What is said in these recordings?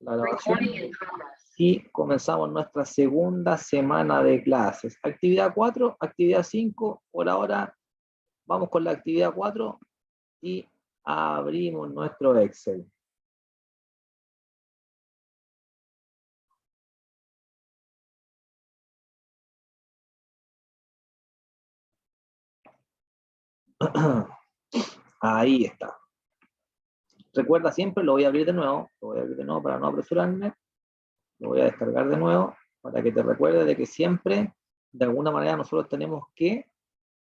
la grabación y comenzamos nuestra segunda semana de clases. Actividad 4, actividad 5, por ahora vamos con la actividad 4 y abrimos nuestro Excel. Ahí está. Recuerda siempre, lo voy a abrir de nuevo, para no apresurarme, lo voy a descargar de nuevo para que te recuerde de que siempre, de alguna manera, nosotros tenemos que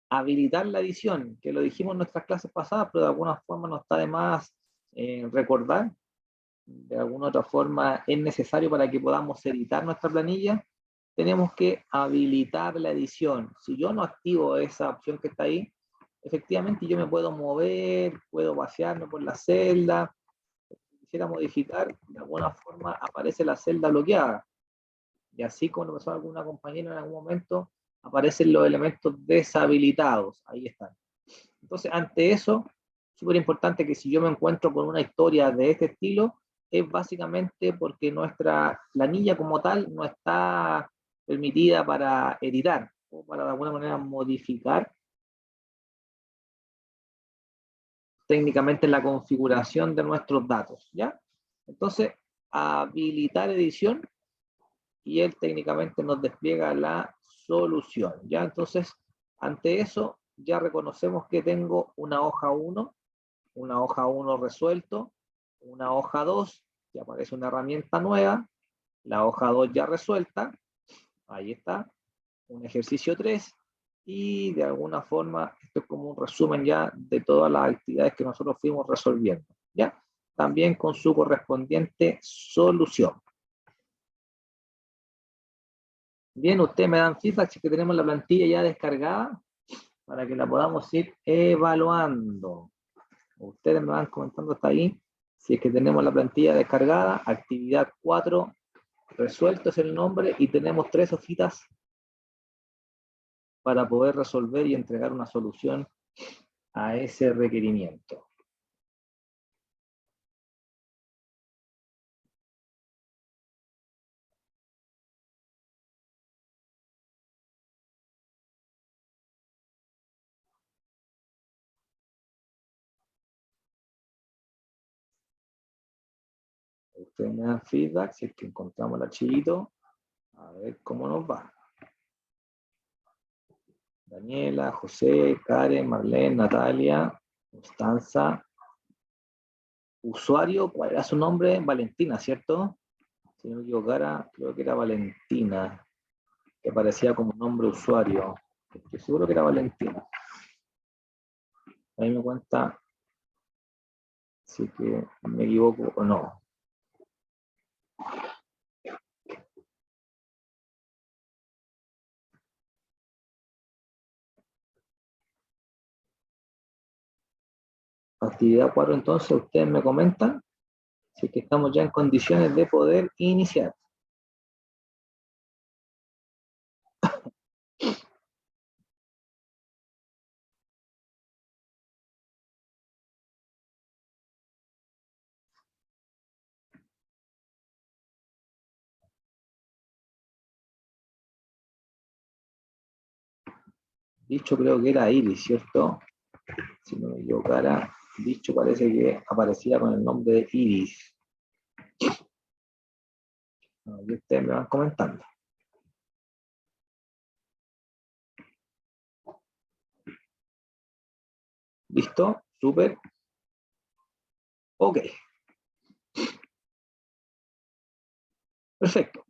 habilitar la edición, que lo dijimos en nuestras clases pasadas, pero de alguna forma no está de más recordar. De alguna otra forma es necesario para que podamos editar nuestra planilla, tenemos que habilitar la edición. Si yo no activo esa opción que está ahí, efectivamente yo me puedo mover, puedo pasearme por la celda. Si quisiera modificar, de alguna forma aparece la celda bloqueada. Y así cuando pasó alguna compañera en algún momento, aparecen los elementos deshabilitados. Ahí están. Entonces, ante eso, súper importante que si yo me encuentro con una historia de este estilo, es básicamente porque nuestra planilla como tal no está permitida para editar o para de alguna manera modificar técnicamente la configuración de nuestros datos, ¿ya? Entonces, habilitar edición y él técnicamente nos despliega la solución, ¿ya? Entonces, ante eso, ya reconocemos que tengo una hoja 1, una hoja 1 resuelto, una hoja 2, que aparece una herramienta nueva, la hoja 2 ya resuelta, ahí está, un ejercicio 3, y de alguna forma esto es como un resumen ya de todas las actividades que nosotros fuimos resolviendo, ¿ya? También con su correspondiente solución. Bien, ustedes me dan feedback si que tenemos la plantilla ya descargada para que la podamos ir evaluando. Ustedes me van comentando hasta ahí si es que tenemos la plantilla descargada. Actividad 4, resuelto es el nombre y tenemos 3 hojitas para poder resolver y entregar una solución a ese requerimiento. Ustedes me dan feedback si es que encontramos el archivito, a ver cómo nos va. Daniela, José, Karen, Marlene, Natalia, Constanza. Usuario, ¿cuál era su nombre? Valentina, ¿cierto? Si no me equivocara, creo que era Valentina, que aparecía como nombre usuario. Estoy seguro que era Valentina. Ahí me cuenta si que me equivoco o no. Actividad 4, entonces, ustedes me comentan si es que estamos ya en condiciones de poder iniciar. Dicho creo que era Iris, ¿cierto? Si no me equivocara, dicho parece que aparecía con el nombre de Iris. Y ustedes me van comentando. ¿Listo? Súper. Ok. Perfecto.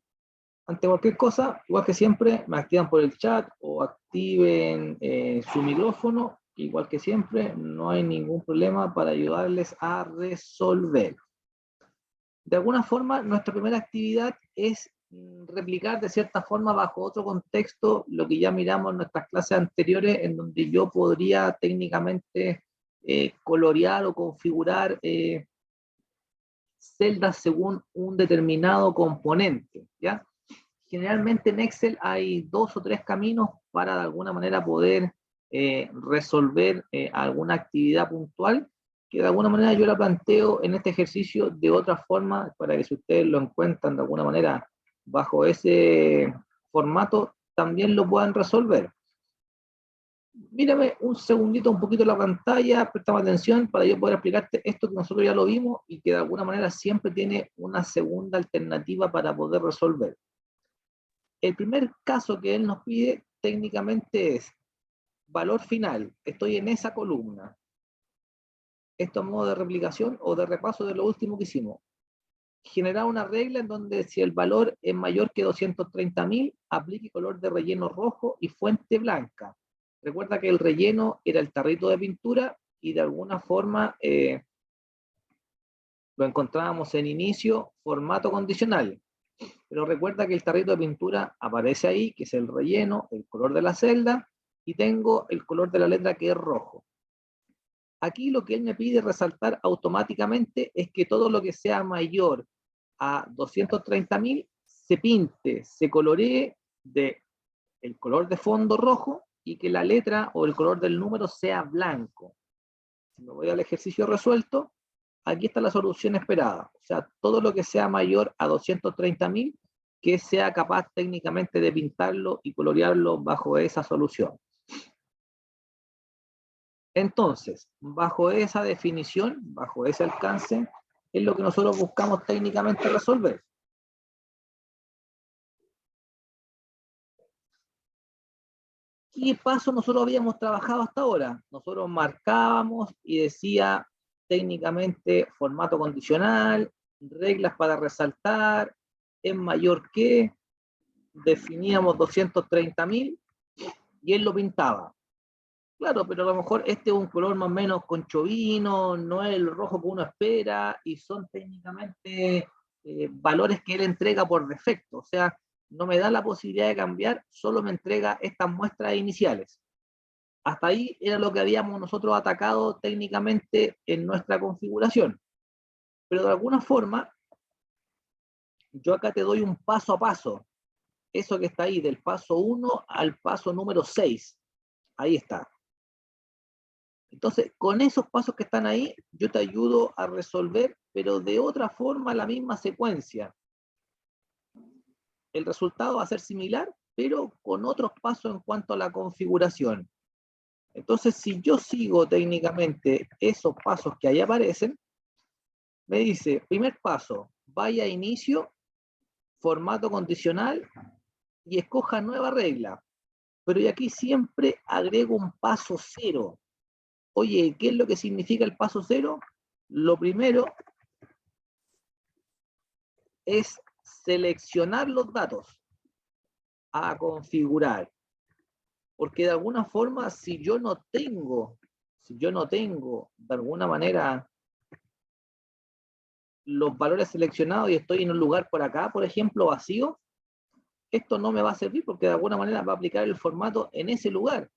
Ante cualquier cosa, igual que siempre, me activan por el chat o activen su micrófono. Igual que siempre, no hay ningún problema para ayudarles a resolver. De alguna forma, nuestra primera actividad es replicar de cierta forma bajo otro contexto lo que ya miramos en nuestras clases anteriores, en donde yo podría técnicamente colorear o configurar celdas según un determinado componente, ¿ya? Generalmente en Excel hay 2 o 3 caminos para de alguna manera poder resolver alguna actividad puntual, que de alguna manera yo la planteo en este ejercicio de otra forma, para que si ustedes lo encuentran de alguna manera bajo ese formato, también lo puedan resolver. Mírame un segundito, un poquito la pantalla, prestame atención para yo poder explicarte esto que nosotros ya lo vimos y que de alguna manera siempre tiene una segunda alternativa para poder resolver. El primer caso que él nos pide técnicamente es valor final. Estoy en esa columna. Esto es modo de replicación o de repaso de lo último que hicimos. Generar una regla en donde si el valor es mayor que 230.000, aplique color de relleno rojo y fuente blanca. Recuerda que el relleno era el tarrito de pintura y de alguna forma lo encontrábamos en inicio, formato condicional. Pero recuerda que el tarrito de pintura aparece ahí, que es el relleno, el color de la celda, y tengo el color de la letra que es rojo. Aquí lo que él me pide resaltar automáticamente es que todo lo que sea mayor a 230.000 se pinte, se coloree de el color de fondo rojo y que la letra o el color del número sea blanco. Si me voy al ejercicio resuelto, aquí está la solución esperada. O sea, todo lo que sea mayor a 230.000 que sea capaz técnicamente de pintarlo y colorearlo bajo esa solución. Entonces, bajo esa definición, bajo ese alcance, es lo que nosotros buscamos técnicamente resolver. ¿Qué paso nosotros habíamos trabajado hasta ahora? Nosotros marcábamos y decía técnicamente formato condicional, reglas para resaltar, es mayor que, definíamos 230.000 y él lo pintaba. Claro, pero a lo mejor este es un color más o menos conchovino, no es el rojo que uno espera, y son técnicamente valores que él entrega por defecto. O sea, no me da la posibilidad de cambiar, solo me entrega estas muestras iniciales. Hasta ahí era lo que habíamos nosotros atacado técnicamente en nuestra configuración. Pero de alguna forma, yo acá te doy un paso a paso. Eso que está ahí, del paso 1 al paso número 6. Ahí está. Entonces, con esos pasos que están ahí, yo te ayudo a resolver, pero de otra forma, la misma secuencia. El resultado va a ser similar, pero con otros pasos en cuanto a la configuración. Entonces, si yo sigo técnicamente esos pasos que ahí aparecen, me dice, primer paso, vaya a inicio, formato condicional y escoja nueva regla. Pero y aquí siempre agrego un paso cero. Oye, ¿qué es lo que significa el paso cero? Lo primero es seleccionar los datos a configurar. Porque de alguna forma, si yo no tengo de alguna manera los valores seleccionados y estoy en un lugar por acá, por ejemplo, vacío, esto no me va a servir porque de alguna manera va a aplicar el formato en ese lugar.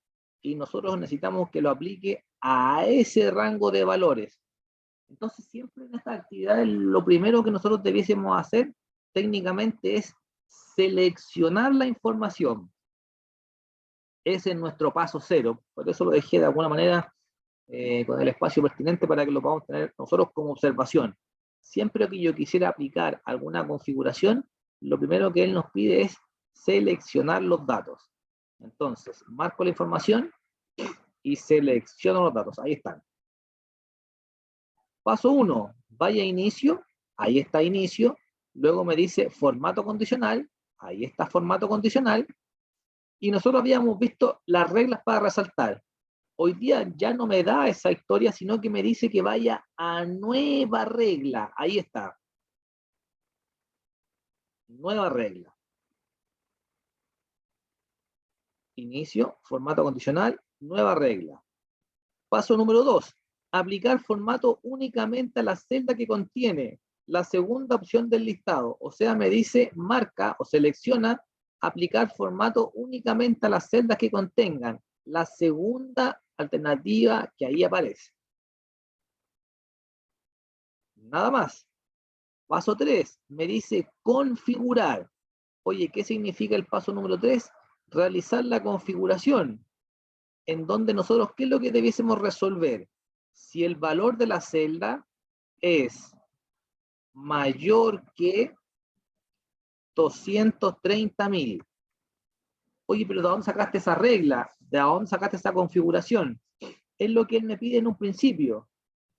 Y nosotros necesitamos que lo aplique a ese rango de valores. Entonces, siempre en estas actividades, lo primero que nosotros debiésemos hacer técnicamente es seleccionar la información. Ese es nuestro paso cero. Por eso lo dejé de alguna manera con el espacio pertinente para que lo podamos tener nosotros como observación. Siempre que yo quisiera aplicar alguna configuración, lo primero que él nos pide es seleccionar los datos. Entonces, marco la información y selecciono los datos. Ahí están. Paso 1, vaya a inicio, ahí está inicio, luego me dice formato condicional, ahí está formato condicional, y nosotros habíamos visto las reglas para resaltar. Hoy día ya no me da esa historia, sino que me dice que vaya a nueva regla, ahí está. Nueva regla. Inicio, formato condicional, nueva regla. Paso número 2, aplicar formato únicamente a la celda que contiene la segunda opción del listado. O sea, me dice marca o selecciona aplicar formato únicamente a las celdas que contengan la segunda alternativa que ahí aparece. Nada más. Paso 3, me dice configurar. Oye, ¿qué significa el paso número 3? Realizar la configuración. En donde nosotros, ¿qué es lo que debiésemos resolver? si el valor de la celda es mayor que 230.000. Oye, pero ¿de dónde sacaste esa regla? ¿De dónde sacaste esa configuración? Es lo que él me pide en un principio.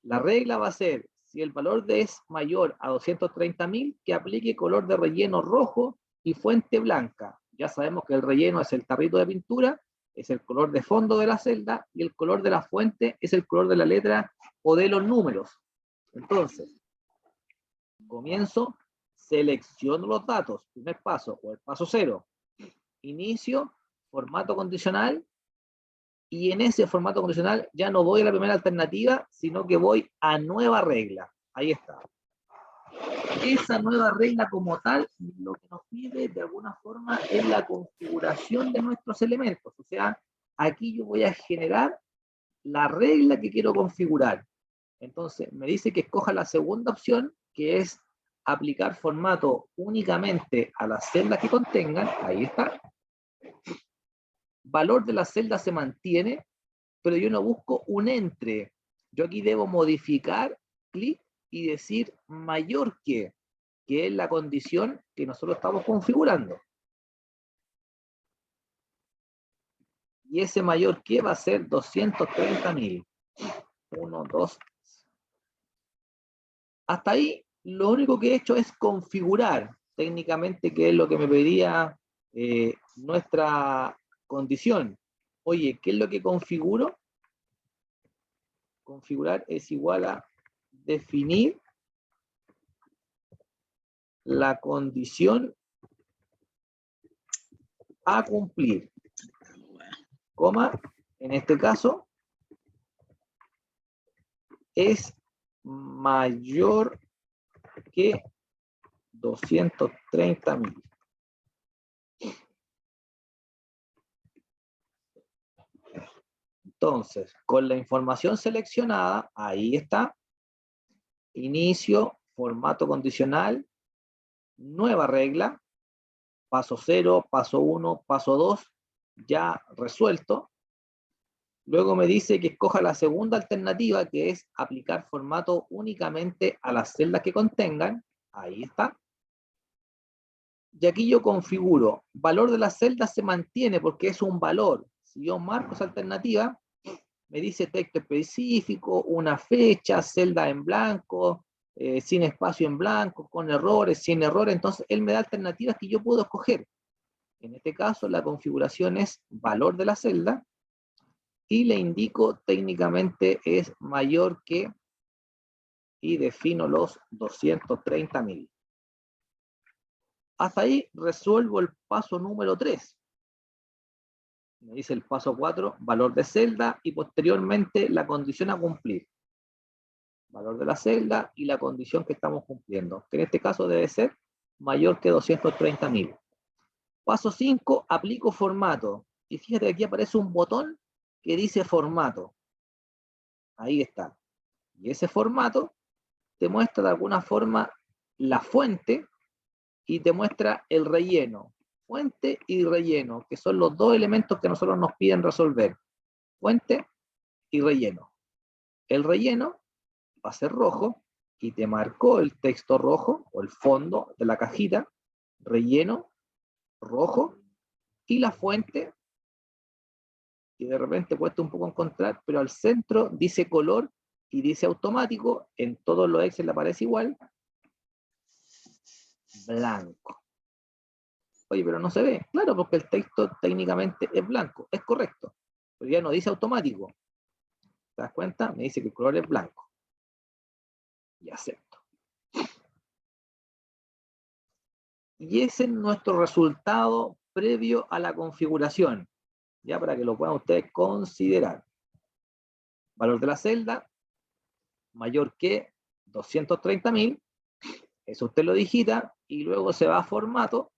La regla va a ser, si el valor de es mayor a 230.000, que aplique color de relleno rojo y fuente blanca. Ya sabemos que el relleno es el tarrito de pintura, es el color de fondo de la celda, y el color de la fuente es el color de la letra o de los números. Entonces, comienzo, selecciono los datos, primer paso, o el paso 0, inicio, formato condicional, y en ese formato condicional ya no voy a la primera alternativa, sino que voy a nueva regla. Ahí está. Esa nueva regla como tal, lo que nos pide de alguna forma es la configuración de nuestros elementos. O sea, aquí yo voy a generar la regla que quiero configurar. Entonces, me dice que escoja la segunda opción, que es aplicar formato únicamente a las celdas que contengan. Ahí está. Valor de la celda se mantiene, pero yo no busco un entre. Yo aquí debo modificar, clic, y decir mayor que es la condición que nosotros estamos configurando. Y ese mayor que va a ser 230.000. 1, 2. Hasta ahí, lo único que he hecho es configurar técnicamente, que es lo que me pedía nuestra condición. Oye, ¿qué es lo que configuro? Configurar es igual a definir la condición a cumplir, coma, en este caso, es mayor que 230.000. Entonces, con la información seleccionada, ahí está, inicio, formato condicional, nueva regla, paso 0, paso 1, paso 2, ya resuelto. Luego me dice que escoja la segunda alternativa, que es aplicar formato únicamente a las celdas que contengan. Ahí está. Y aquí yo configuro, valor de las celdas se mantiene porque es un valor. Si yo marco esa alternativa, me dice texto específico, una fecha, celda en blanco, sin espacio en blanco, con errores, sin errores. Entonces, él me da alternativas que yo puedo escoger. En este caso, la configuración es valor de la celda, y le indico técnicamente es mayor que, y defino los 230.000. Hasta ahí resuelvo el paso número 3. Me dice el paso 4, valor de celda, y posteriormente la condición a cumplir. Valor de la celda y la condición que estamos cumpliendo, que en este caso debe ser mayor que 230.000. Paso 5, aplico formato. Y fíjate que aquí aparece un botón que dice formato. Ahí está. Y ese formato te muestra de alguna forma la fuente y te muestra el relleno. Fuente y relleno, que son los dos elementos que nosotros nos piden resolver. Fuente y relleno. El relleno va a ser rojo y te marcó el texto rojo o el fondo de la cajita, relleno rojo, y la fuente, que de repente cuesta un poco encontrar, pero al centro dice color y dice automático, en todos los Excel aparece igual, blanco. Oye, pero no se ve. Claro, porque el texto técnicamente es blanco, es correcto, pero ya no dice automático. ¿Te das cuenta? Me dice que el color es blanco. Y acepto. Y ese es nuestro resultado previo a la configuración, ya para que lo puedan ustedes considerar. Valor de la celda, mayor que 230.000, eso usted lo digita, y luego se va a formato.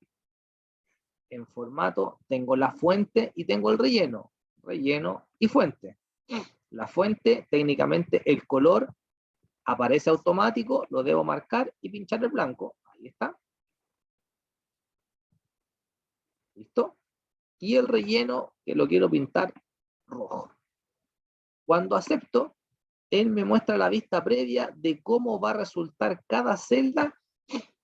En formato tengo la fuente y tengo el relleno. Relleno y fuente. La fuente, técnicamente el color aparece automático, lo debo marcar y pinchar el blanco. Ahí está. ¿Listo? Y el relleno, que lo quiero pintar rojo. Cuando acepto, él me muestra la vista previa de cómo va a resultar cada celda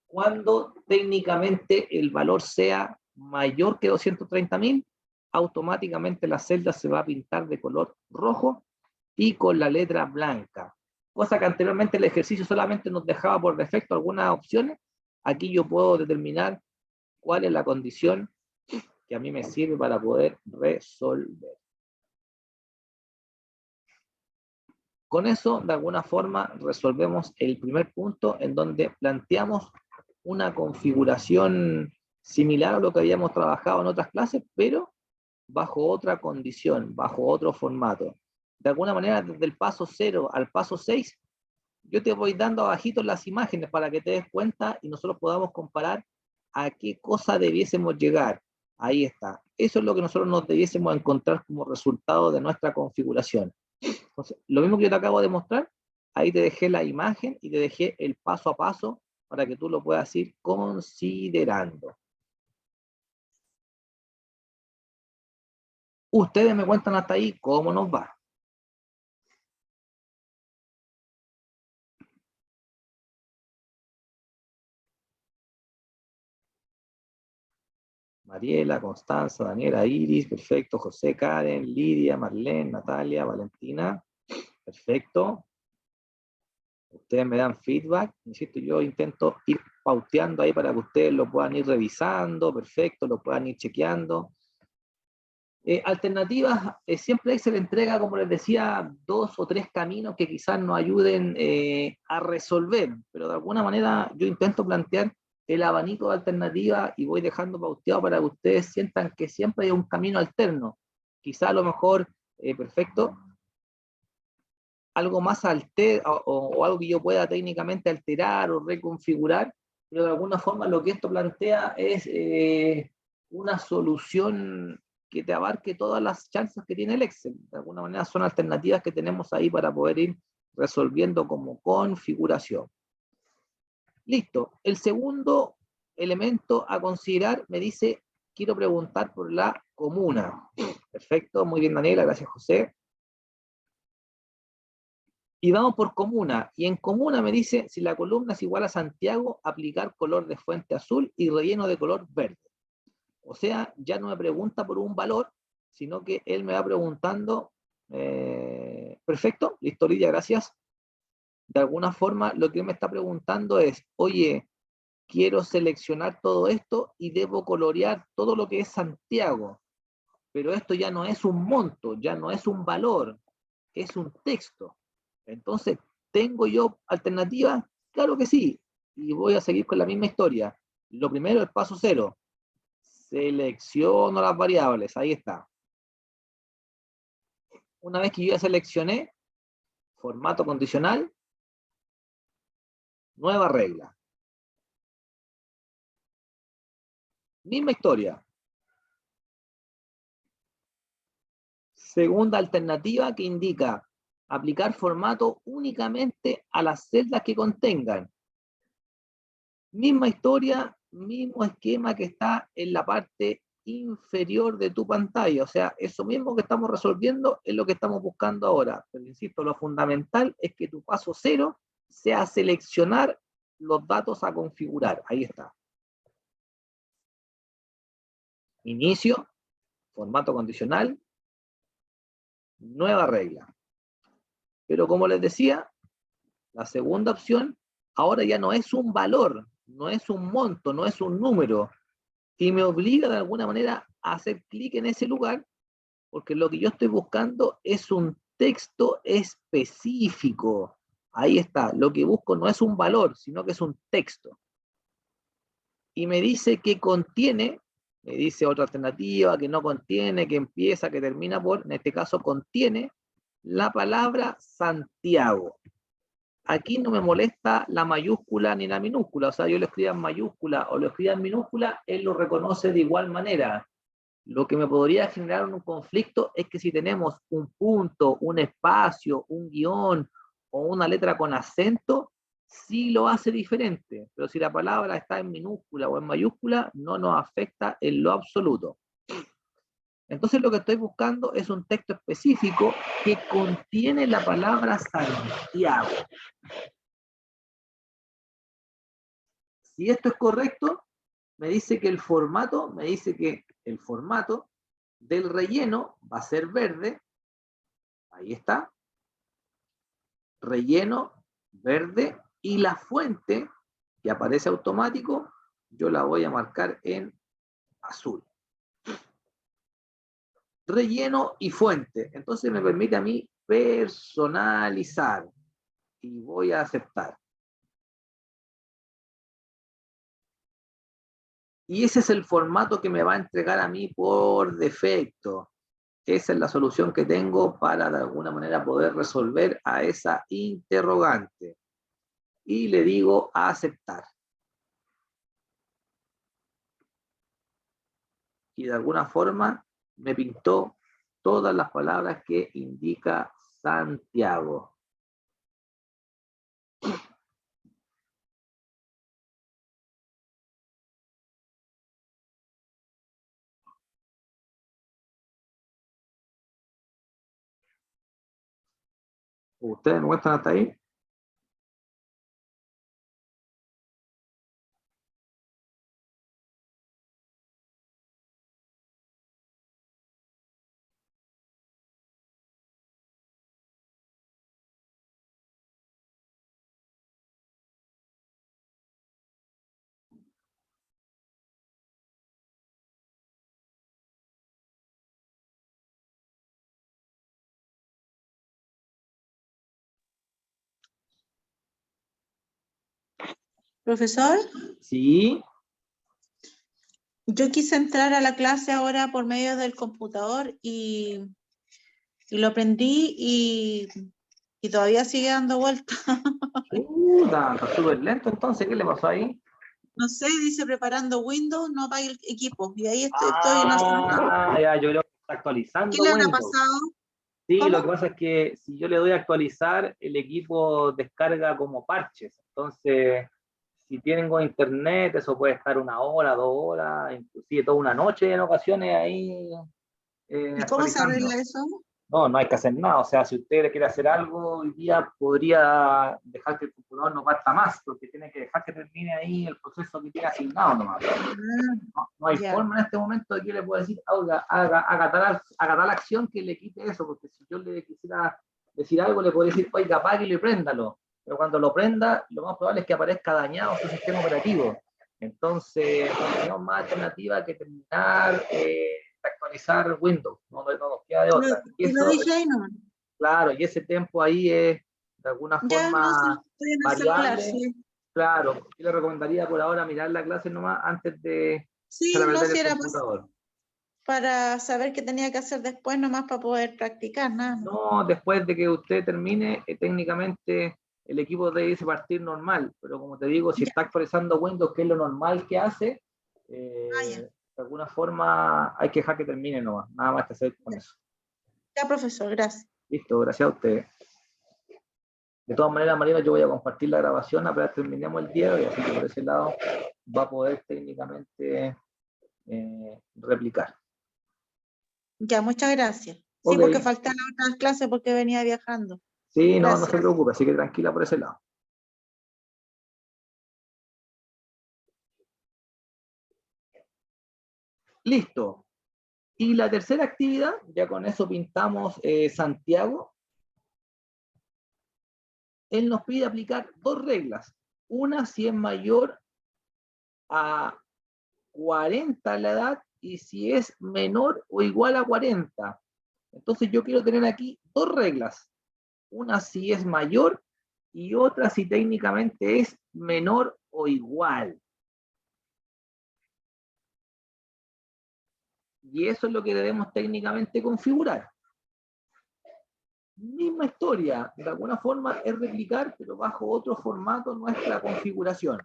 cuando técnicamente el valor sea mayor que 230.000, automáticamente la celda se va a pintar de color rojo y con la letra blanca. Cosa que anteriormente el ejercicio solamente nos dejaba por defecto algunas opciones. Aquí yo puedo determinar cuál es la condición que a mí me sirve para poder resolver. Con eso, de alguna forma, resolvemos el primer punto en donde planteamos una configuración similar a lo que habíamos trabajado en otras clases, pero bajo otra condición, bajo otro formato. De alguna manera, desde el paso 0 al paso 6, yo te voy dando abajito las imágenes para que te des cuenta y nosotros podamos comparar a qué cosa debiésemos llegar. Ahí está. Eso es lo que nosotros nos debiésemos encontrar como resultado de nuestra configuración. Entonces, lo mismo que yo te acabo de mostrar, ahí te dejé la imagen y te dejé el paso a paso para que tú lo puedas ir considerando. Ustedes me cuentan hasta ahí cómo nos va. Mariela, Constanza, Daniela, Iris, perfecto. José, Karen, Lidia, Marlene, Natalia, Valentina, perfecto. Ustedes me dan feedback, insisto, yo intento ir pauteando ahí para que ustedes lo puedan ir revisando, perfecto, lo puedan ir chequeando. Alternativas, siempre se le entrega, como les decía, 2 o 3 caminos que quizás nos ayuden a resolver, pero de alguna manera yo intento plantear el abanico de alternativas y voy dejando pauteado para que ustedes sientan que siempre hay un camino alterno. Quizás a lo mejor, perfecto, algo más o algo que yo pueda técnicamente alterar o reconfigurar, pero de alguna forma lo que esto plantea es una solución que te abarque todas las chances que tiene el Excel. De alguna manera son alternativas que tenemos ahí para poder ir resolviendo como configuración. Listo. El segundo elemento a considerar me dice, quiero preguntar por la comuna. Perfecto, muy bien Daniela, gracias José. Y vamos por comuna, y en comuna me dice, si la columna es igual a Santiago, aplicar color de fuente azul y relleno de color verde. O sea, ya no me pregunta por un valor, sino que él me va preguntando, perfecto, listo Lidia, gracias. De alguna forma, lo que él me está preguntando es, oye, quiero seleccionar todo esto y debo colorear todo lo que es Santiago, pero esto ya no es un monto, ya no es un valor, es un texto. Entonces, ¿tengo yo alternativas? Claro que sí. Y voy a seguir con la misma historia. Lo primero, el paso 0. Selecciono las variables. Ahí está. Una vez que yo ya seleccioné, formato condicional, nueva regla. Misma historia. Segunda alternativa que indica aplicar formato únicamente a las celdas que contengan. Misma historia, mismo esquema que está en la parte inferior de tu pantalla. O sea, eso mismo que estamos resolviendo es lo que estamos buscando ahora. Pero insisto, lo fundamental es que tu paso 0 sea seleccionar los datos a configurar. Ahí está. Inicio, formato condicional, nueva regla. Pero como les decía, la segunda opción ahora ya no es un valor, no es un monto, no es un número, y me obliga de alguna manera a hacer clic en ese lugar, porque lo que yo estoy buscando es un texto específico. Ahí está, lo que busco no es un valor, sino que es un texto. Y me dice que contiene, me dice otra alternativa, que no contiene, que empieza, que termina por, en este caso contiene la palabra Santiago. Aquí no me molesta la mayúscula ni la minúscula, o sea, yo lo escriba en mayúscula o lo escriba en minúscula, él lo reconoce de igual manera. Lo que me podría generar un conflicto es que si tenemos un punto, un espacio, un guión o una letra con acento, sí lo hace diferente, pero si la palabra está en minúscula o en mayúscula, no nos afecta en lo absoluto. Entonces lo que estoy buscando es un texto específico que contiene la palabra Santiago. Si esto es correcto, me dice que el formato del relleno va a ser verde. Ahí está. Relleno verde, y la fuente que aparece automático yo la voy a marcar en azul. Relleno y fuente. Entonces me permite a mí personalizar y voy a aceptar. Y ese es el formato que me va a entregar a mí por defecto. Esa es la solución que tengo para de alguna manera poder resolver a esa interrogante. Y le digo a aceptar. Y de alguna forma me pintó todas las palabras que indica Santiago. ¿Ustedes me muestran hasta ahí? Profesor, Sí. yo quise entrar a la clase ahora por medio del computador y lo aprendí y todavía sigue dando vueltas. Está súper lento entonces. ¿Qué le pasó ahí? No sé, dice preparando Windows, no apague el equipo. Y ahí estoy no haciendo nada. Ya, yo creo que está ¿Qué actualizando le habrá Windows. pasado? Sí, lo que ¿Cómo? pasa es que si yo le doy a actualizar, el equipo descarga como parches. Entonces, si tienen internet, eso puede estar 1 hora, 2 horas, inclusive toda una noche en ocasiones ahí ¿Y cómo se actualizando. arregla eso? No, no hay que hacer nada. O sea, si usted quiere hacer algo hoy día, podría dejar que el computador no parta más, porque tiene que dejar que termine ahí el proceso que tiene asignado nomás. Ah, No hay ya. forma en este momento de que yo le pueda decir, haga tal acción que le quite eso, porque si yo le quisiera decir algo, le puedo decir, oiga, apáguelo y préndalo. Pero cuando lo prenda, lo más probable es que aparezca dañado su sistema operativo. Entonces, no tenemos más alternativa que terminar de actualizar Windows. No nos queda de otra. Y Y lo eso, dije ahí nomás. claro, y ese tiempo ahí es de alguna Ya, no sé, forma estoy en el celular, variable. sí. Claro, yo le recomendaría por ahora mirar la clase nomás antes de echar a Sí, no, perder sí el era computador. para saber qué tenía que hacer después nomás para poder practicar, nada más. No, después de que usted termine, técnicamente el equipo debe irse a partir normal, pero como te digo, si Ya, está actualizando Windows, que es lo normal que hace, ya. de alguna forma hay que dejar que termine nomás, nada más que hacer con eso. Ya, profesor, gracias. Listo, gracias a usted. De todas maneras, Marina, yo voy a compartir la grabación apenas terminemos el día y así que por ese lado va a poder técnicamente replicar. Ya, muchas gracias. Sí, Ok, porque falté a la otra clase porque venía viajando. sí, no, no se Gracias. preocupe, así que tranquila por ese lado. Listo. Y la tercera actividad, ya con eso pintamos Santiago. Él nos pide aplicar dos reglas. Una si es mayor a 40 la edad y si es menor o igual a 40. Entonces yo quiero tener aquí dos reglas. Una si es mayor y otra si técnicamente es menor o igual. Y eso es lo que debemos técnicamente configurar. Misma historia, de alguna forma es replicar, pero bajo otro formato nuestra configuración.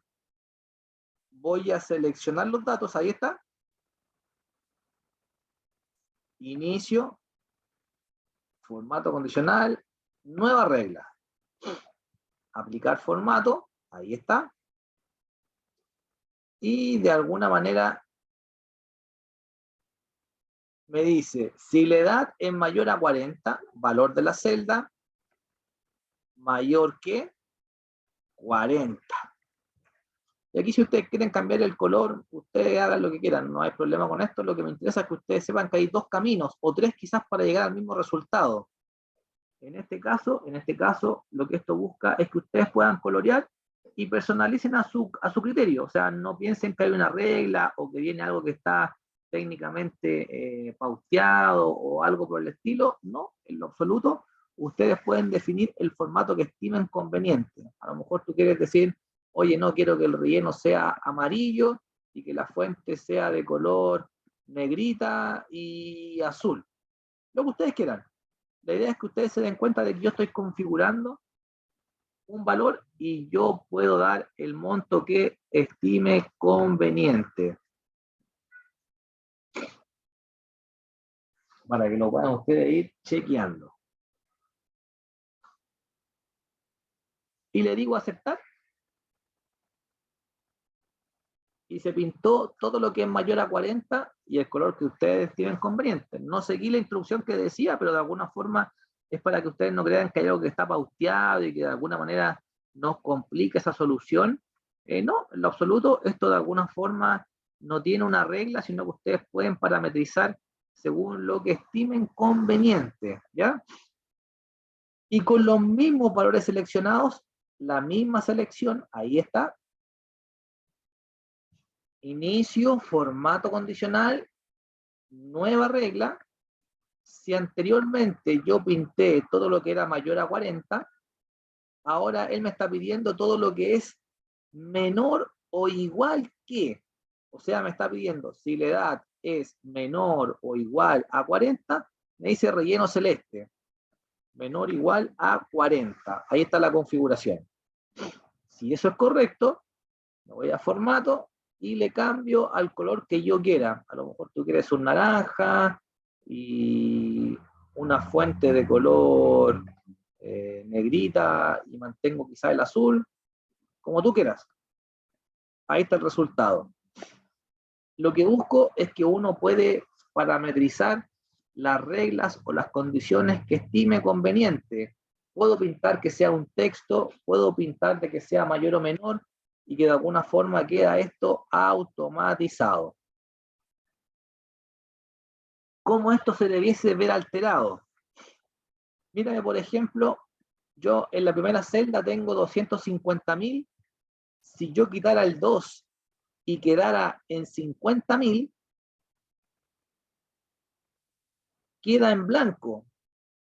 Voy a seleccionar los datos, ahí está. Inicio, formato condicional, nueva regla. Aplicar formato, ahí está. Y de alguna manera me dice, si la edad es mayor a 40, valor de la celda mayor que 40. Y aquí si ustedes quieren cambiar el color, ustedes hagan lo que quieran, no hay problema con esto. Lo que me interesa es que ustedes sepan que hay dos caminos, o tres quizás para llegar al mismo resultado. En este caso, lo que esto busca es que ustedes puedan colorear y personalicen a su criterio. O sea, no piensen que hay una regla o que viene algo que está técnicamente pauteado o algo por el estilo. No, en lo absoluto. Ustedes pueden definir el formato que estimen conveniente. A lo mejor tú quieres decir, oye, no quiero que el relleno sea amarillo y que la fuente sea de color negrita y azul. Lo que ustedes quieran. La idea es que ustedes se den cuenta de que yo estoy configurando un valor y yo puedo dar el monto que estime conveniente. Para que lo puedan ustedes ir chequeando. Y le digo aceptar. Y se pintó todo lo que es mayor a 40 y el color que ustedes tienen conveniente. No seguí la instrucción que decía, pero de alguna forma es para que ustedes no crean que hay algo que está pauteado y que de alguna manera nos complique esa solución. No, en lo absoluto, esto de alguna forma no tiene una regla, sino que ustedes pueden parametrizar según lo que estimen conveniente, ¿ya? Y con los mismos valores seleccionados, la misma selección, ahí está, inicio, formato condicional, nueva regla. Si anteriormente yo pinté todo lo que era mayor a 40, ahora él me está pidiendo todo lo que es menor o igual que. O sea, me está pidiendo si la edad es menor o igual a 40, me dice relleno celeste. Menor o igual a 40. Ahí está la configuración. Si eso es correcto, me voy a formato y le cambio al color que yo quiera. A lo mejor tú quieres un naranja y una fuente de color negrita y mantengo quizá el azul, como tú quieras. Ahí está el resultado. Lo que busco es que uno puede parametrizar las reglas o las condiciones que estime conveniente. Puedo pintar que sea un texto, puedo pintar de que sea mayor o menor, y que de alguna forma queda esto automatizado. ¿Cómo esto se debiese ver alterado? Mírame, por ejemplo, yo en la primera celda tengo 250.000. Si yo quitara el 2 y quedara en 50.000, queda en blanco.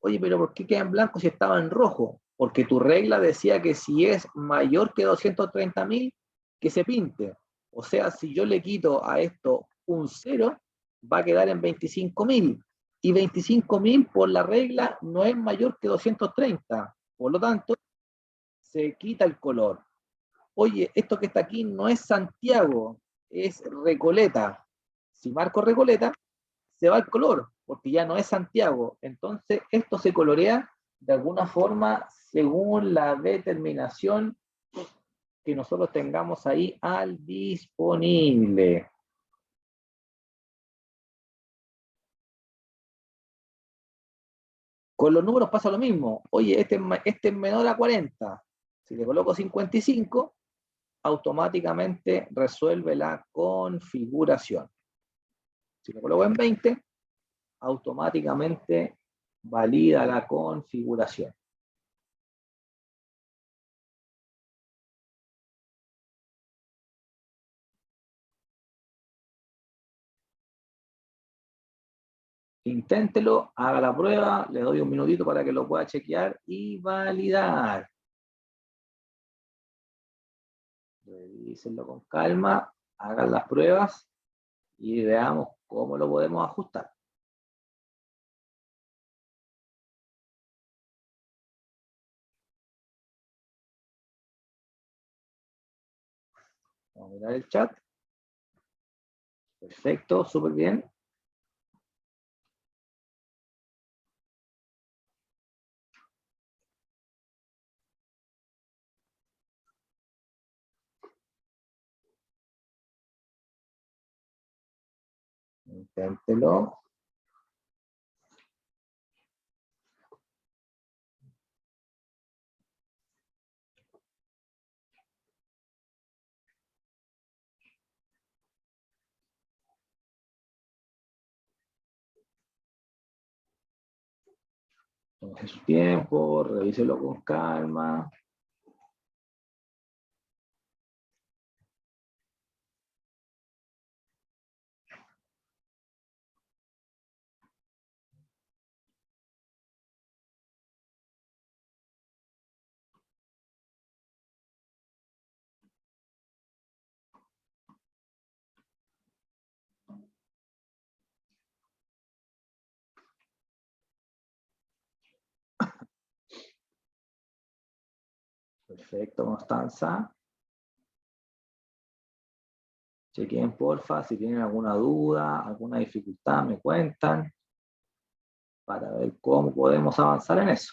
Oye, pero ¿por qué queda en blanco si estaba en rojo? Porque tu regla decía que si es mayor que 230.000, que se pinte. O sea, si yo le quito a esto un 0, va a quedar en 25.000. Y 25.000 por la regla no es mayor que 230. Por lo tanto, se quita el color. Oye, esto que está aquí no es Santiago, es Recoleta. Si marco Recoleta, se va el color, porque ya no es Santiago. Entonces, esto se colorea de alguna forma según la determinación que nosotros tengamos ahí al disponible. Con los números pasa lo mismo. Oye, este es menor a 40. Si le coloco 55, automáticamente resuelve la configuración. Si lo coloco en 20, automáticamente valida la configuración. Inténtelo, haga la prueba, le doy un minutito para que lo pueda chequear y validar. Revísenlo con calma, hagan las pruebas y veamos cómo lo podemos ajustar. Vamos a mirar el chat. Perfecto, súper bien. Inténtelo. Tómese su tiempo, revíselo con calma. Perfecto, Constanza. Chequen, porfa, si tienen alguna duda, alguna dificultad, me cuentan para ver cómo podemos avanzar en eso.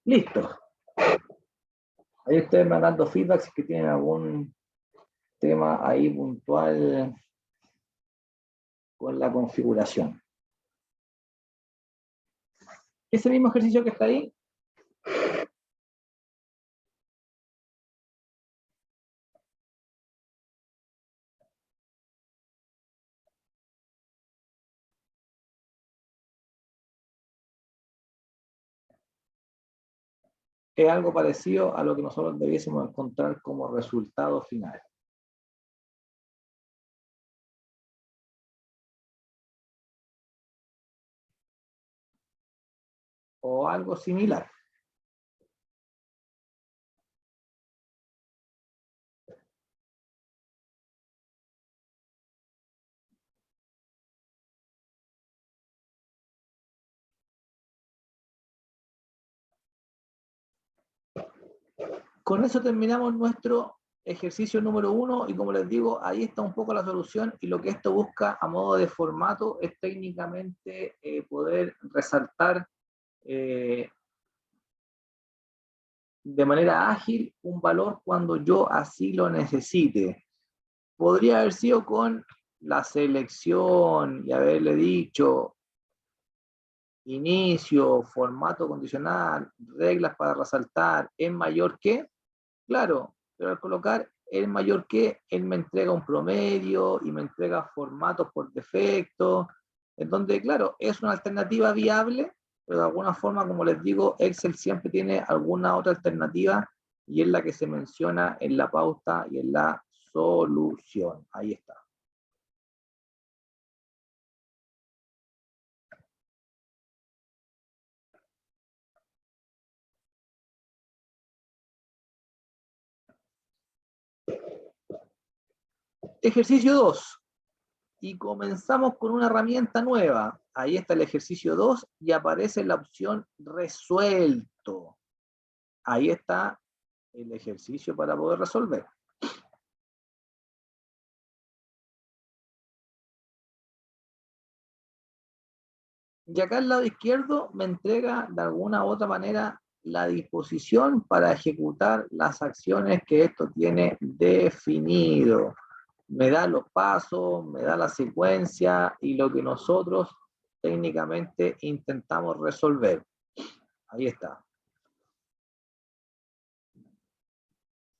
Listo. Ahí ustedes me van dando feedback si es que tienen algún tema ahí puntual con la configuración. Ese mismo ejercicio que está ahí, es algo parecido a lo que nosotros debiésemos encontrar como resultado final. O algo similar. Con eso terminamos nuestro ejercicio número 1 y como les digo, ahí está un poco la solución y lo que esto busca a modo de formato es técnicamente poder resaltar de manera ágil un valor cuando yo así lo necesite. Podría haber sido con la selección y haberle dicho inicio, formato condicional, reglas para resaltar, es mayor que, claro, pero al colocar el mayor que, él me entrega un promedio y me entrega formatos por defecto, en donde, claro, es una alternativa viable, pero de alguna forma, como les digo, Excel siempre tiene alguna otra alternativa y es la que se menciona en la pauta y en la solución. Ahí está. Ejercicio 2. Y comenzamos con una herramienta nueva. Ahí está el ejercicio 2 y aparece la opción resuelto. Ahí está el ejercicio para poder resolver. Y acá al lado izquierdo me entrega de alguna u otra manera la disposición para ejecutar las acciones que esto tiene definido. Me da los pasos, me da la secuencia y lo que nosotros técnicamente intentamos resolver. Ahí está.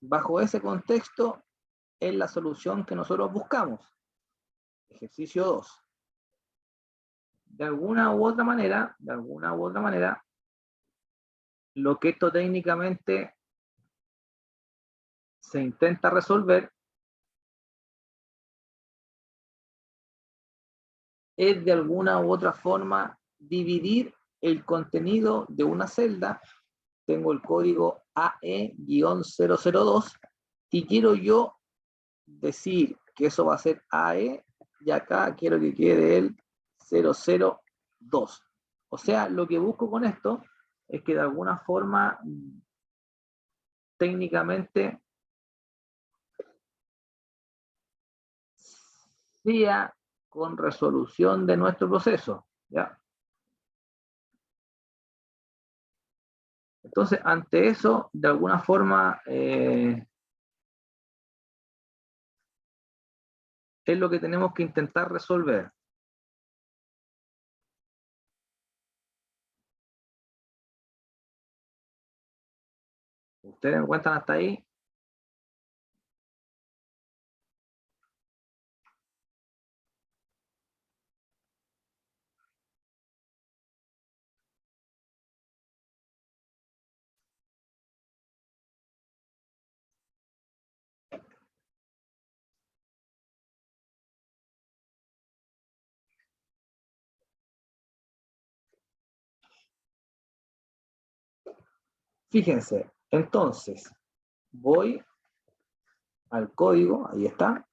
Bajo ese contexto es la solución que nosotros buscamos. Ejercicio 2. de alguna u otra manera, lo que esto técnicamente se intenta resolver es de alguna u otra forma dividir el contenido de una celda. Tengo el código AE-002 y quiero yo decir que eso va a ser AE y acá quiero que quede el 002. O sea, lo que busco con esto es que de alguna forma técnicamente sea con resolución de nuestro proceso, ¿ya? Entonces, ante eso, de alguna forma, es lo que tenemos que intentar resolver. ¿Ustedes me encuentran hasta ahí? Fíjense, entonces, voy al código, ahí está,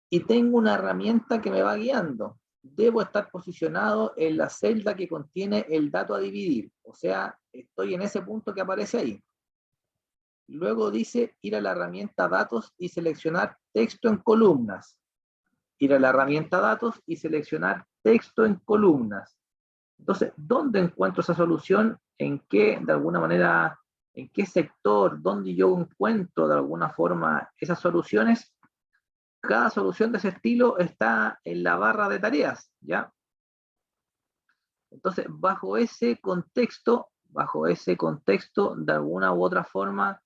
y tengo una herramienta que me va guiando. Debo estar posicionado en la celda que contiene el dato a dividir, o sea, estoy en ese punto que aparece ahí. Luego dice ir a la herramienta datos y seleccionar texto en columnas. Ir a la herramienta datos y seleccionar texto en columnas. Entonces, ¿dónde encuentro esa solución? ¿En qué, de alguna manera, en qué sector, dónde yo encuentro de alguna forma esas soluciones? Cada solución de ese estilo está en la barra de tareas, ¿ya? Entonces, bajo ese contexto, de alguna u otra forma,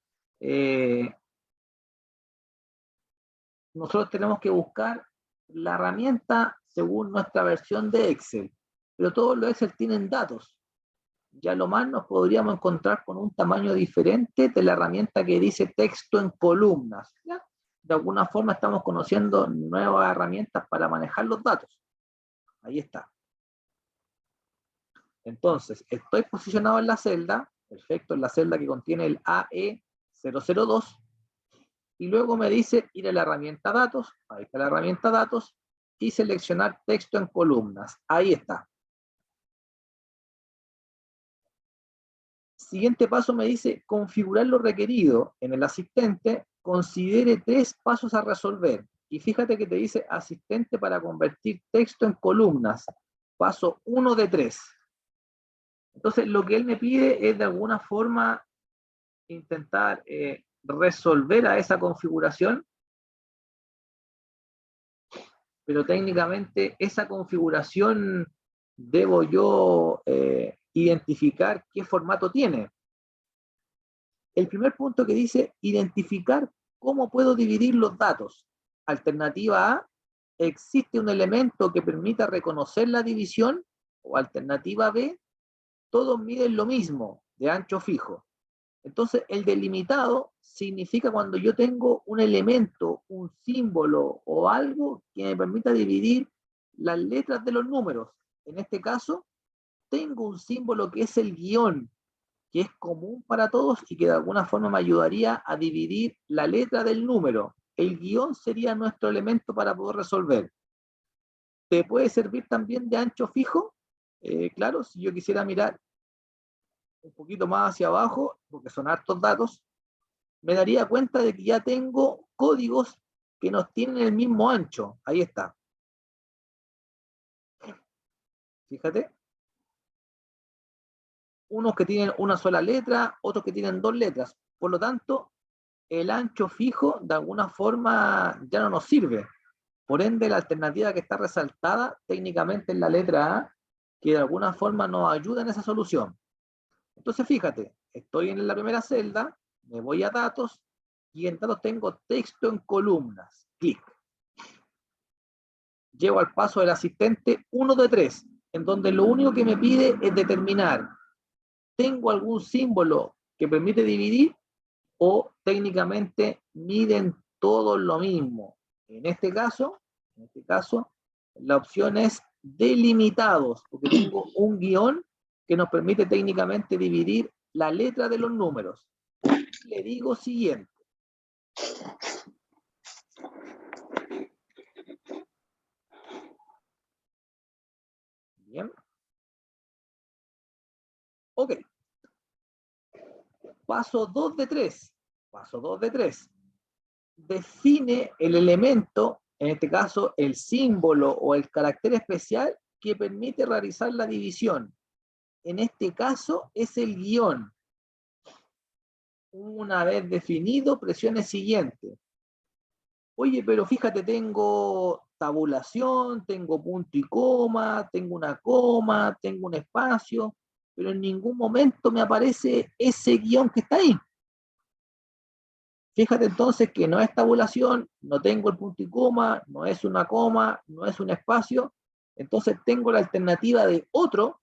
nosotros tenemos que buscar la herramienta según nuestra versión de Excel, pero todos los Excel tienen datos. Ya lo más nos podríamos encontrar con un tamaño diferente de la herramienta que dice texto en columnas, ¿ya? De alguna forma estamos conociendo nuevas herramientas para manejar los datos. Ahí está. Entonces, estoy posicionado en la celda, perfecto, en la celda que contiene el AE002, y luego me dice ir a la herramienta datos, ahí está la herramienta datos, y seleccionar texto en columnas. Ahí está. Siguiente paso me dice configurar lo requerido en el asistente, considere 3 pasos a resolver. Y fíjate que te dice asistente para convertir texto en columnas. Paso 1 de 3. Entonces lo que él me pide es de alguna forma intentar resolver a esa configuración, pero técnicamente esa configuración debo yo identificar qué formato tiene. El primer punto que dice identificar cómo puedo dividir los datos. Alternativa A, existe un elemento que permita reconocer la división, o alternativa B, todos miden lo mismo, de ancho fijo. Entonces, el delimitado significa cuando yo tengo un elemento, un símbolo o algo que me permita dividir las letras de los números. En este caso, tengo un símbolo que es el guión, que es común para todos y que de alguna forma me ayudaría a dividir la letra del número. El guión sería nuestro elemento para poder resolver. ¿Te puede servir también de ancho fijo? Claro, si yo quisiera mirar un poquito más hacia abajo, porque son hartos datos, me daría cuenta de que ya tengo códigos que nos tienen el mismo ancho. Ahí está. Fíjate. Unos que tienen una sola letra, otros que tienen 2 letras. Por lo tanto, el ancho fijo de alguna forma ya no nos sirve. Por ende, la alternativa que está resaltada técnicamente en la letra A, que de alguna forma nos ayuda en esa solución. Entonces, fíjate, estoy en la primera celda, me voy a datos, y en datos tengo texto en columnas. Clic. llego al paso del asistente 1 de 3, en donde lo único que me pide es determinar, ¿tengo algún símbolo que permite dividir o técnicamente miden todos lo mismo? En este caso, la opción es delimitados, porque tengo un guión que nos permite técnicamente dividir la letra de los números. Le digo siguiente. Bien. Ok. Paso 2 de 3. Paso 2 de 3. Define el elemento, en este caso el símbolo o el carácter especial que permite realizar la división. En este caso es el guión. Una vez definido, presione siguiente. Oye, pero fíjate, tengo tabulación, tengo punto y coma, tengo una coma, tengo un espacio, pero en ningún momento me aparece ese guión que está ahí. Fíjate entonces que no es tabulación, no tengo el punto y coma, no es una coma, no es un espacio, entonces tengo la alternativa de otro,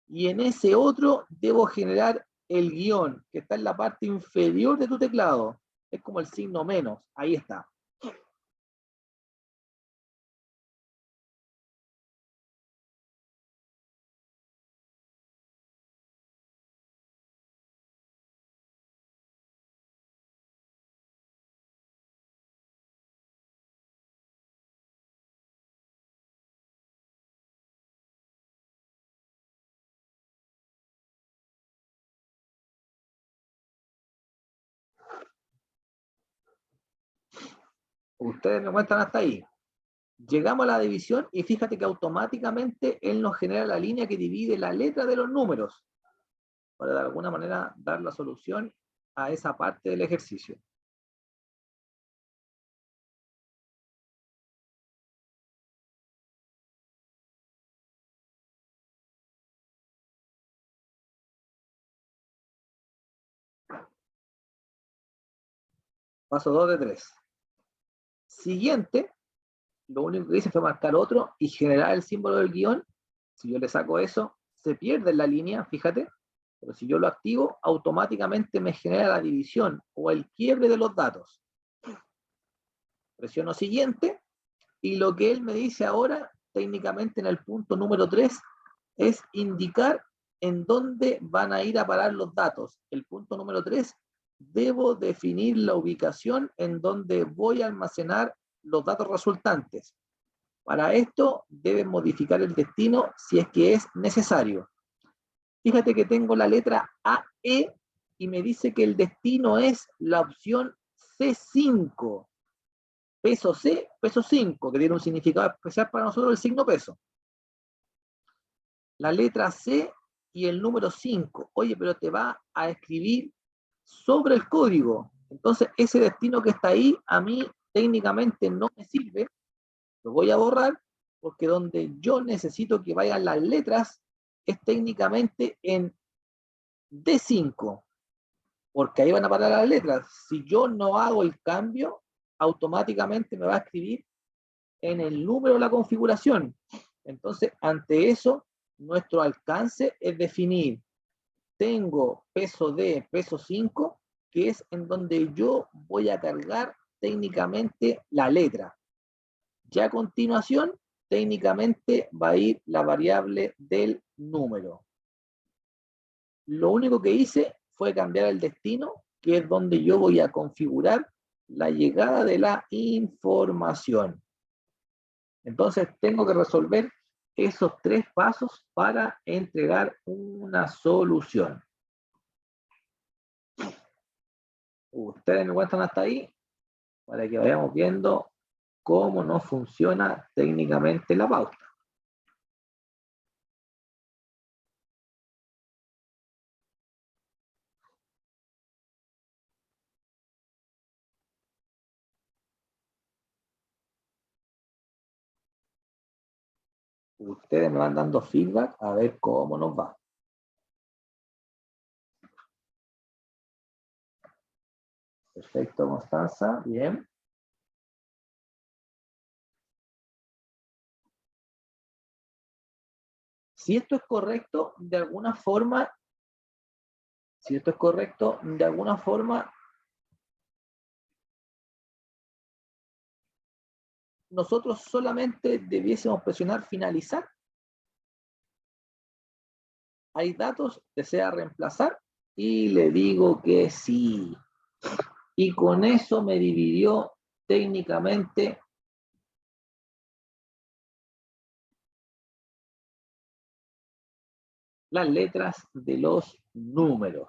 y en ese otro debo generar el guión, que está en la parte inferior de tu teclado. Es como el signo menos, ahí está. Ustedes me cuentan hasta ahí. Llegamos a la división y fíjate que automáticamente él nos genera la línea que divide la letra de los números, para de alguna manera dar la solución a esa parte del ejercicio. Paso 2 de 3. Siguiente, lo único que hice fue marcar otro y generar el símbolo del guión. Si yo le saco eso, se pierde en la línea, fíjate, pero si yo lo activo, automáticamente me genera la división o el quiebre de los datos. Presiono siguiente y lo que él me dice ahora, técnicamente en el punto número 3, es indicar en dónde van a ir a parar los datos. El punto número 3, debo definir la ubicación en donde voy a almacenar los datos resultantes. Para esto, deben modificar el destino si es que es necesario. Fíjate que tengo la letra AE y me dice que el destino es la opción C5. Peso C, peso 5, que tiene un significado especial para nosotros el signo peso. La letra C y el número 5. Oye, pero te va a escribir sobre el código. Entonces, ese destino que está ahí, a mí técnicamente no me sirve. Lo voy a borrar porque donde yo necesito que vayan las letras es técnicamente en D5, porque ahí van a parar las letras. Si yo no hago el cambio, automáticamente me va a escribir en el número de la configuración. Entonces, ante eso, nuestro alcance es definir, tengo peso D, peso 5, que es en donde yo voy a cargar técnicamente la letra. Ya a continuación, técnicamente va a ir la variable del número. Lo único que hice fue cambiar el destino, que es donde yo voy a configurar la llegada de la información. Entonces tengo que resolver esos 3 pasos para entregar una solución. Ustedes me cuentan hasta ahí para que vayamos viendo cómo nos funciona técnicamente la pauta. Ustedes me van dando feedback a ver cómo nos va. Perfecto, Constanza, bien. Si esto es correcto, de alguna forma, nosotros solamente debiésemos presionar finalizar. ¿Hay datos? ¿Desea reemplazar? Y le digo que sí. Y con eso me dividió técnicamente las letras de los números.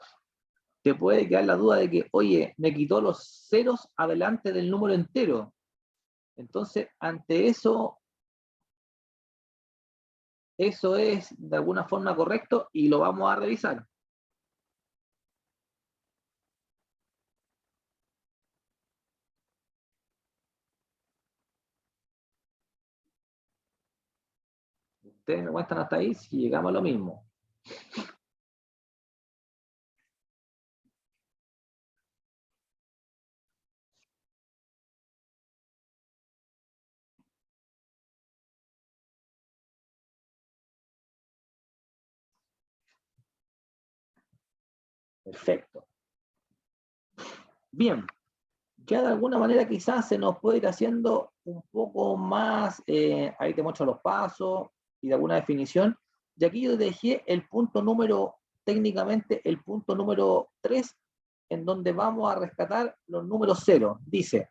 Te puede quedar la duda de que, oye, me quitó los ceros adelante del número entero. Entonces, ante eso, eso es de alguna forma correcto y lo vamos a revisar. Ustedes me cuentan hasta ahí si llegamos a lo mismo. Perfecto. Bien, ya de alguna manera quizás se nos puede ir haciendo un poco más, ahí te muestro los pasos y de alguna definición. Y aquí yo dejé el punto número, técnicamente el punto número 3, en donde vamos a rescatar los números 0. Dice,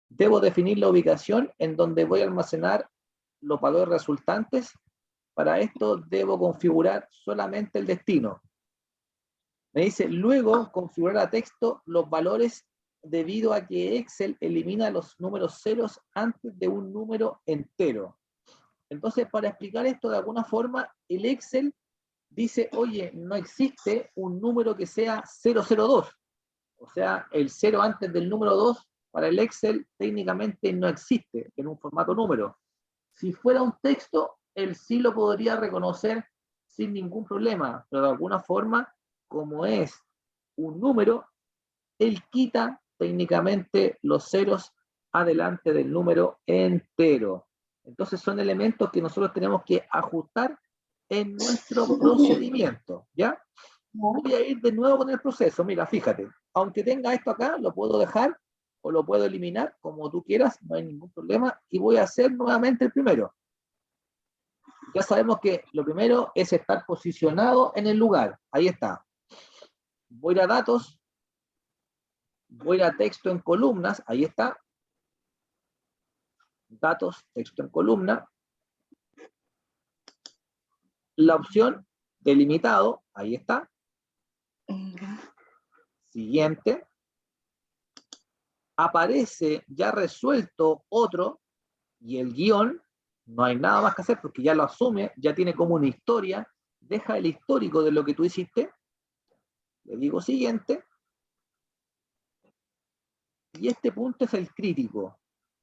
debo definir la ubicación en donde voy a almacenar los valores resultantes. Para esto debo configurar solamente el destino. Me dice, luego configurar a texto los valores debido a que Excel elimina los números ceros antes de un número entero. Entonces, para explicar esto de alguna forma, el Excel dice, oye, no existe un número que sea 002. O sea, el 0 antes del número 2 para el Excel técnicamente no existe en un formato número. Si fuera un texto, él sí lo podría reconocer sin ningún problema, pero de alguna forma, como es un número, él quita técnicamente los ceros adelante del número entero. Entonces son elementos que nosotros tenemos que ajustar en nuestro procedimiento, ¿ya? Voy a ir de nuevo con el proceso. Mira, fíjate, aunque tenga esto acá, lo puedo dejar o lo puedo eliminar, como tú quieras, no hay ningún problema, y voy a hacer nuevamente el primero. Ya sabemos que lo primero es estar posicionado en el lugar. Ahí está. Voy a ir a datos, voy a ir a texto en columnas, ahí está. Datos, texto en columna. La opción delimitado, ahí está. Siguiente. Aparece ya resuelto otro y el guión, no hay nada más que hacer porque ya lo asume, ya tiene como una historia, deja el histórico de lo que tú hiciste. Le digo siguiente. Y este punto es el crítico.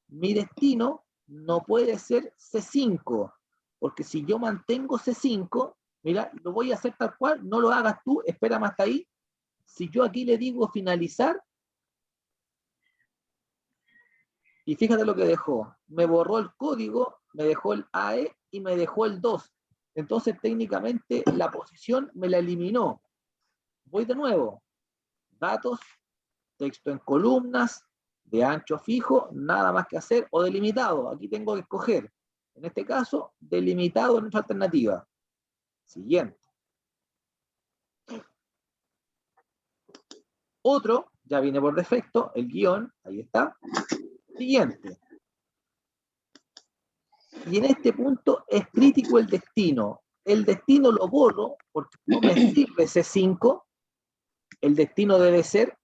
Mi destino no puede ser C5, porque si yo mantengo C5, mira, lo voy a hacer tal cual, no lo hagas tú, espérame hasta ahí. Si yo aquí le digo finalizar, y fíjate lo que dejó, me borró el código, me dejó el AE y me dejó el 2. Entonces técnicamente la posición me la eliminó. Voy de nuevo, datos, texto en columnas, de ancho fijo, nada más que hacer, o delimitado, aquí tengo que escoger. En este caso, delimitado en nuestra alternativa. Siguiente. Otro, ya viene por defecto, el guión, ahí está. Siguiente. Y en este punto es crítico el destino. El destino lo borro porque no me sirve C5. El destino debe ser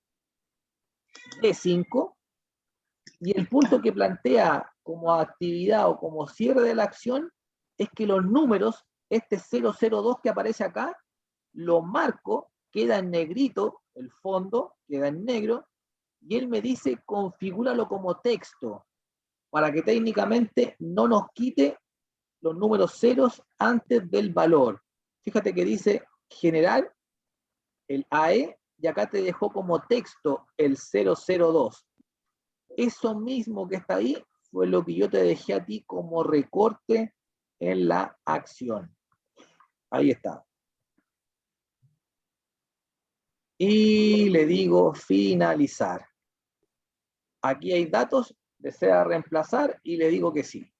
D5. Y el punto que plantea como actividad o como cierre de la acción es que los números, este 002 que aparece acá, lo marco, queda en negrito, el fondo queda en negro, y él me dice configúralo como texto, para que técnicamente no nos quite los números ceros antes del valor. Fíjate que dice general, el AE, y acá te dejó como texto el 002. Eso mismo que está ahí fue lo que yo te dejé a ti como recorte en la acción. Ahí está. Y le digo finalizar. Aquí hay datos, desea reemplazar y le digo que sí.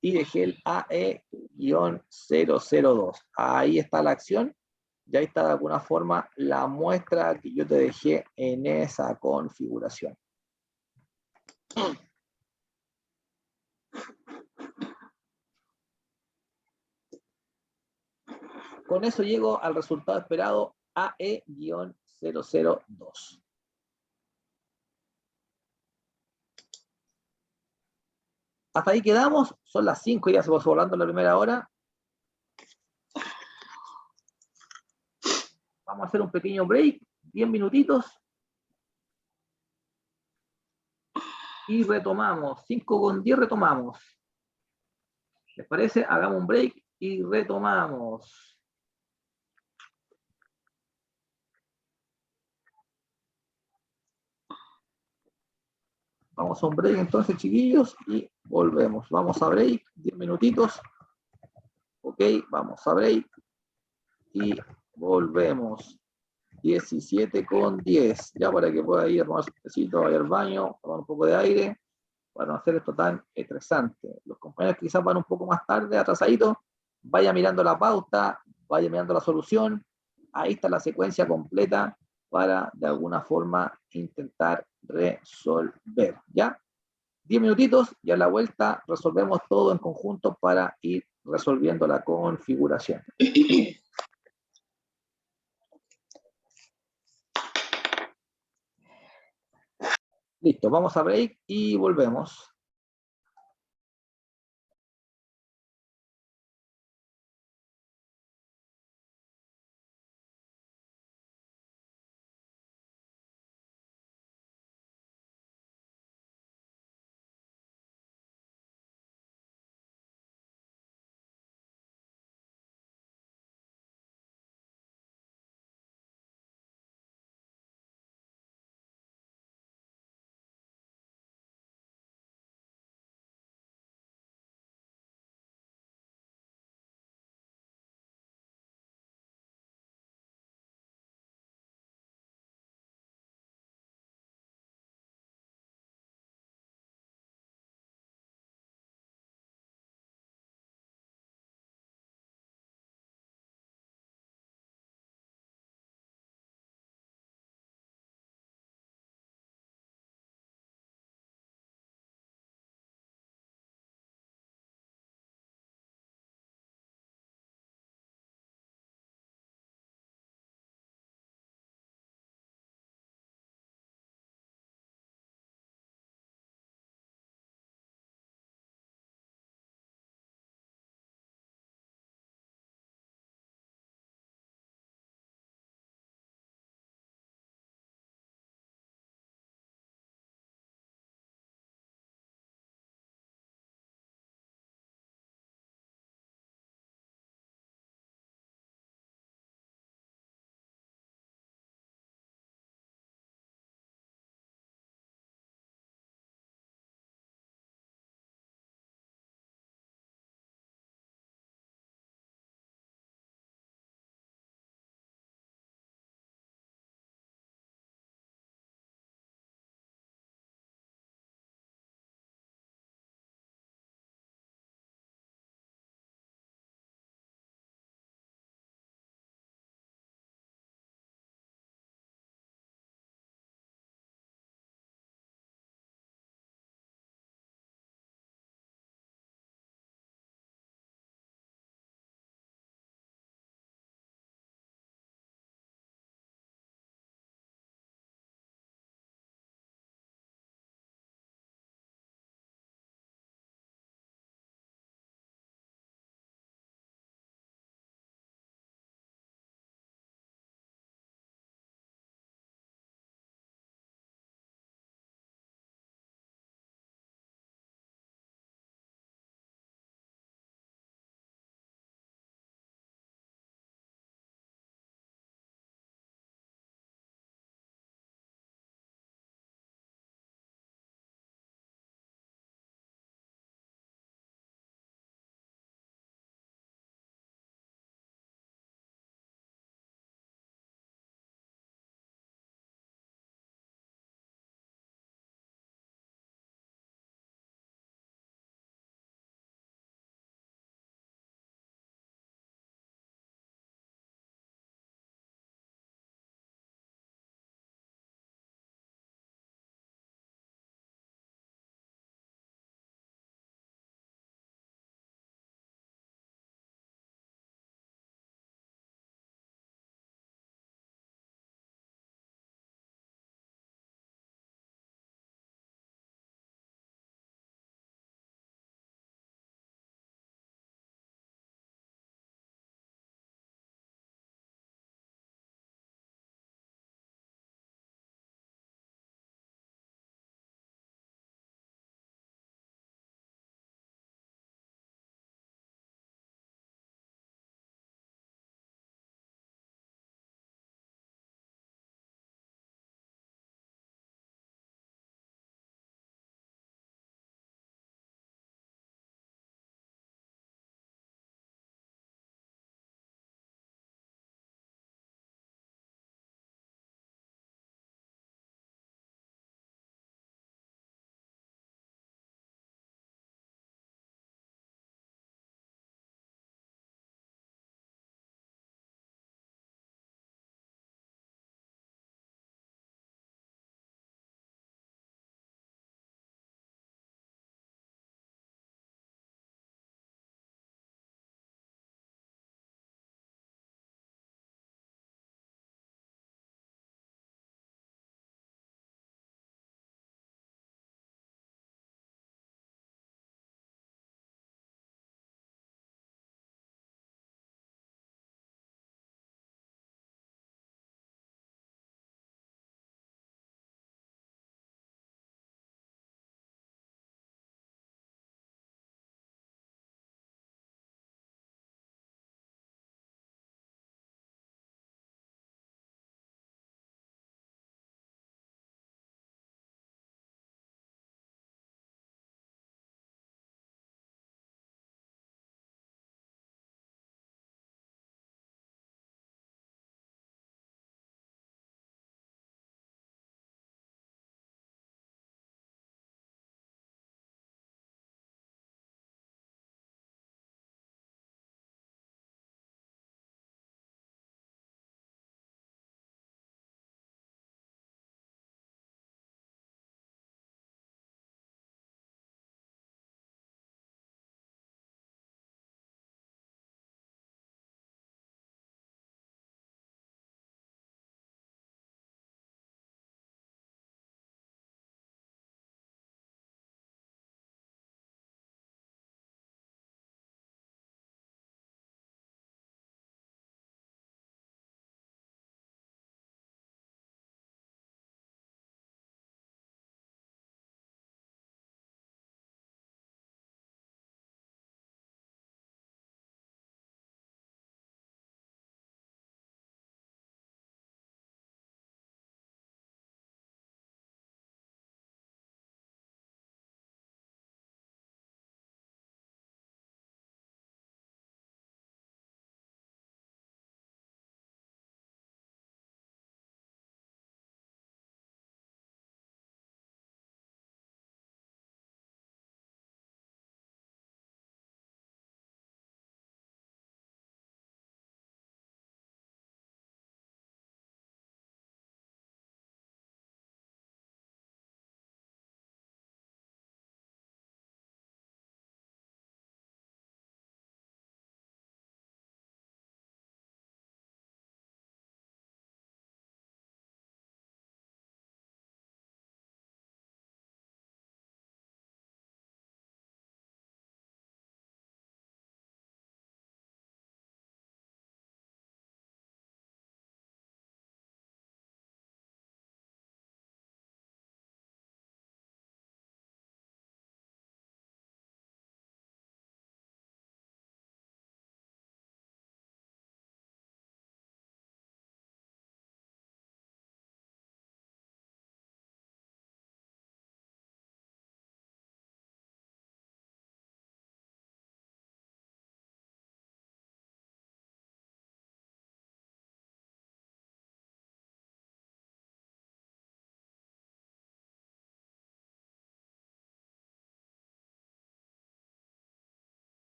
Y dejé el AE-002. Ahí está la acción. Y ahí está de alguna forma la muestra que yo te dejé en esa configuración. Con eso llego al resultado esperado AE-002. Hasta ahí quedamos, son las 5, ya se pasó volando la primera hora. Vamos a hacer un pequeño break, 10 minutitos. Y retomamos, 5:10 retomamos. ¿Les parece? Hagamos un break y retomamos. Vamos a un break entonces, chiquillos, y volvemos. Vamos a break, 10 minutitos. Ok, vamos a break y volvemos. 17:10, ya para que pueda ir a tomar su tecito, vaya al baño, tomar un poco de aire, para no hacer esto tan estresante. Los compañeros quizás van un poco más tarde, atrasaditos, vaya mirando la pauta, vaya mirando la solución, ahí está la secuencia completa para de alguna forma intentar resolver, ¿ya? 10 minutitos y a la vuelta resolvemos todo en conjunto para ir resolviendo la configuración. Listo, vamos a break y volvemos.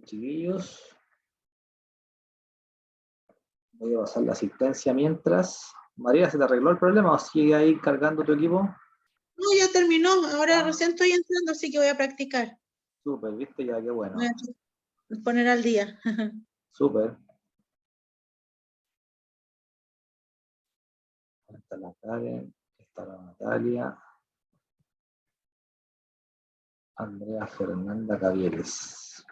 chiquillos. Voy a pasar la asistencia mientras. María, ¿se te arregló el problema o sigue ahí cargando tu equipo? No, ya terminó. Ahora recién estoy entrando, así que voy a practicar. Súper, viste, ya, qué bueno. Voy a poner al día. Súper. Está la Karen, está la Natalia. Andrea Fernanda Cavieres.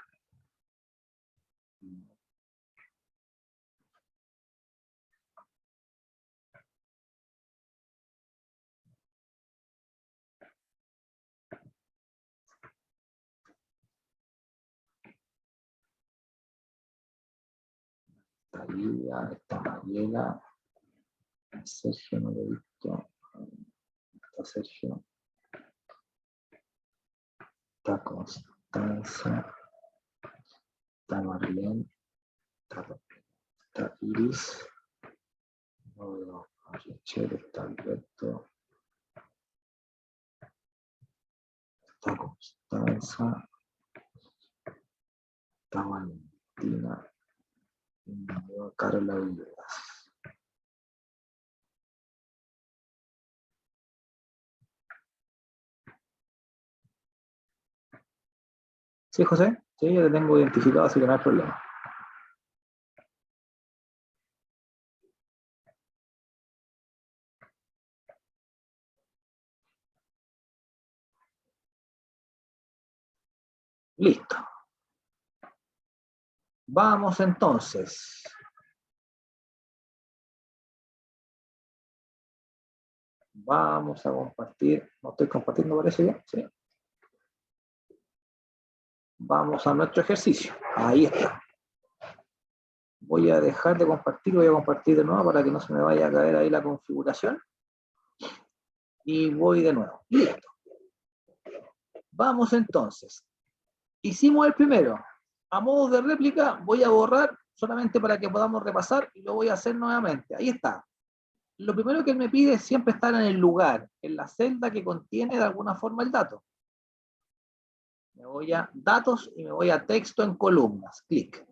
Está Lidia, está Mariela. Sergio no lo he visto. Está Sergio. Está Constanza. Está Marlene. Está Iris. No veo a Richel, está Alberto. Está Constanza. Está Valentina. Y no veo a Carla Villegas. ¿Sí, José? Sí, yo te tengo identificado, así que no hay problema. Listo. Vamos entonces. Vamos a compartir. ¿No estoy compartiendo, parece bien? Sí. Vamos a nuestro ejercicio. Ahí está. Voy a dejar de compartir, voy a compartir de nuevo para que no se me vaya a caer ahí la configuración. Y voy de nuevo. Listo. Vamos entonces. Hicimos el primero. A modo de réplica voy a borrar solamente para que podamos repasar y lo voy a hacer nuevamente. Ahí está. Lo primero que él me pide es siempre estar en el lugar, en la celda que contiene de alguna forma el dato. Me voy a datos y me voy a texto en columnas. Clic.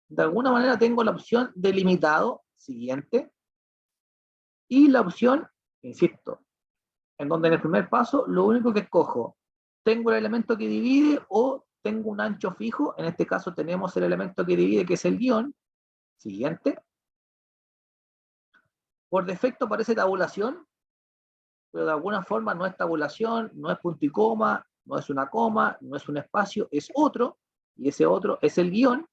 De alguna manera tengo la opción delimitado, siguiente, y la opción, insisto, en donde en el primer paso lo único que escojo, tengo el elemento que divide o tengo un ancho fijo, en este caso tenemos el elemento que divide que es el guión, siguiente. Por defecto aparece tabulación, pero de alguna forma no es tabulación, no es punto y coma, no es una coma, no es un espacio, es otro, y ese otro es el guión.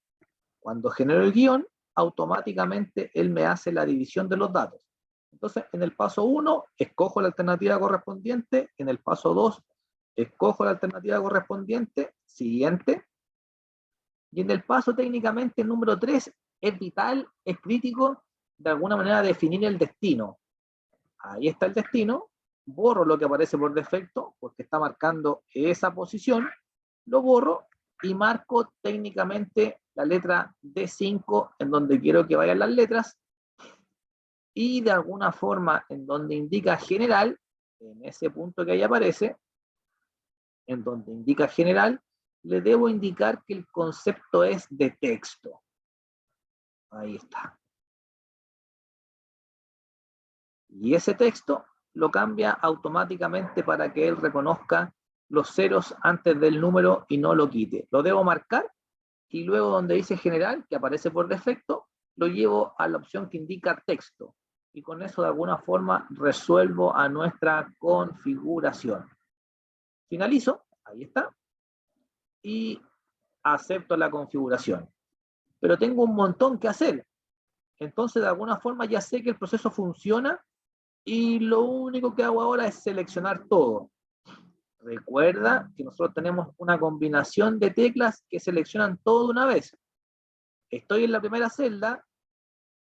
Cuando genero el guión, automáticamente él me hace la división de los datos. Entonces, en el paso 1, escojo la alternativa correspondiente, en el paso 2, escojo la alternativa correspondiente, siguiente, y en el paso técnicamente número 3, es vital, es crítico, de alguna manera definir el destino. Ahí está el destino, borro lo que aparece por defecto, porque está marcando esa posición, lo borro y marco técnicamente la letra D5 en donde quiero que vayan las letras y de alguna forma en donde indica general, en ese punto que ahí aparece, en donde indica general, le debo indicar que el concepto es de texto. Ahí está. Y ese texto lo cambia automáticamente para que él reconozca los ceros antes del número y no lo quite. Lo debo marcar y luego donde dice general, que aparece por defecto, lo llevo a la opción que indica texto. Y con eso de alguna forma resuelvo a nuestra configuración. Finalizo, ahí está, y acepto la configuración. Pero tengo un montón que hacer. Entonces de alguna forma ya sé que el proceso funciona y lo único que hago ahora es seleccionar todo. Recuerda que nosotros tenemos una combinación de teclas que seleccionan todo de una vez. Estoy en la primera celda,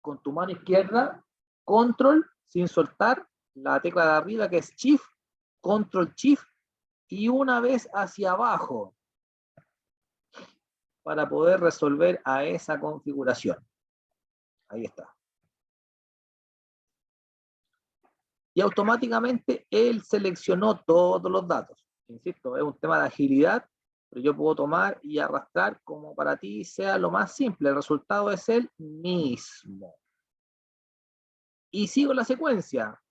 con tu mano izquierda, control, sin soltar, la tecla de arriba que es shift, control shift, y una vez hacia abajo, para poder resolver a esa configuración. Ahí está. Y automáticamente él seleccionó todos los datos. Insisto, es un tema de agilidad pero yo puedo tomar y arrastrar como para ti sea lo más simple. El resultado es el mismo. Y sigo la secuencia.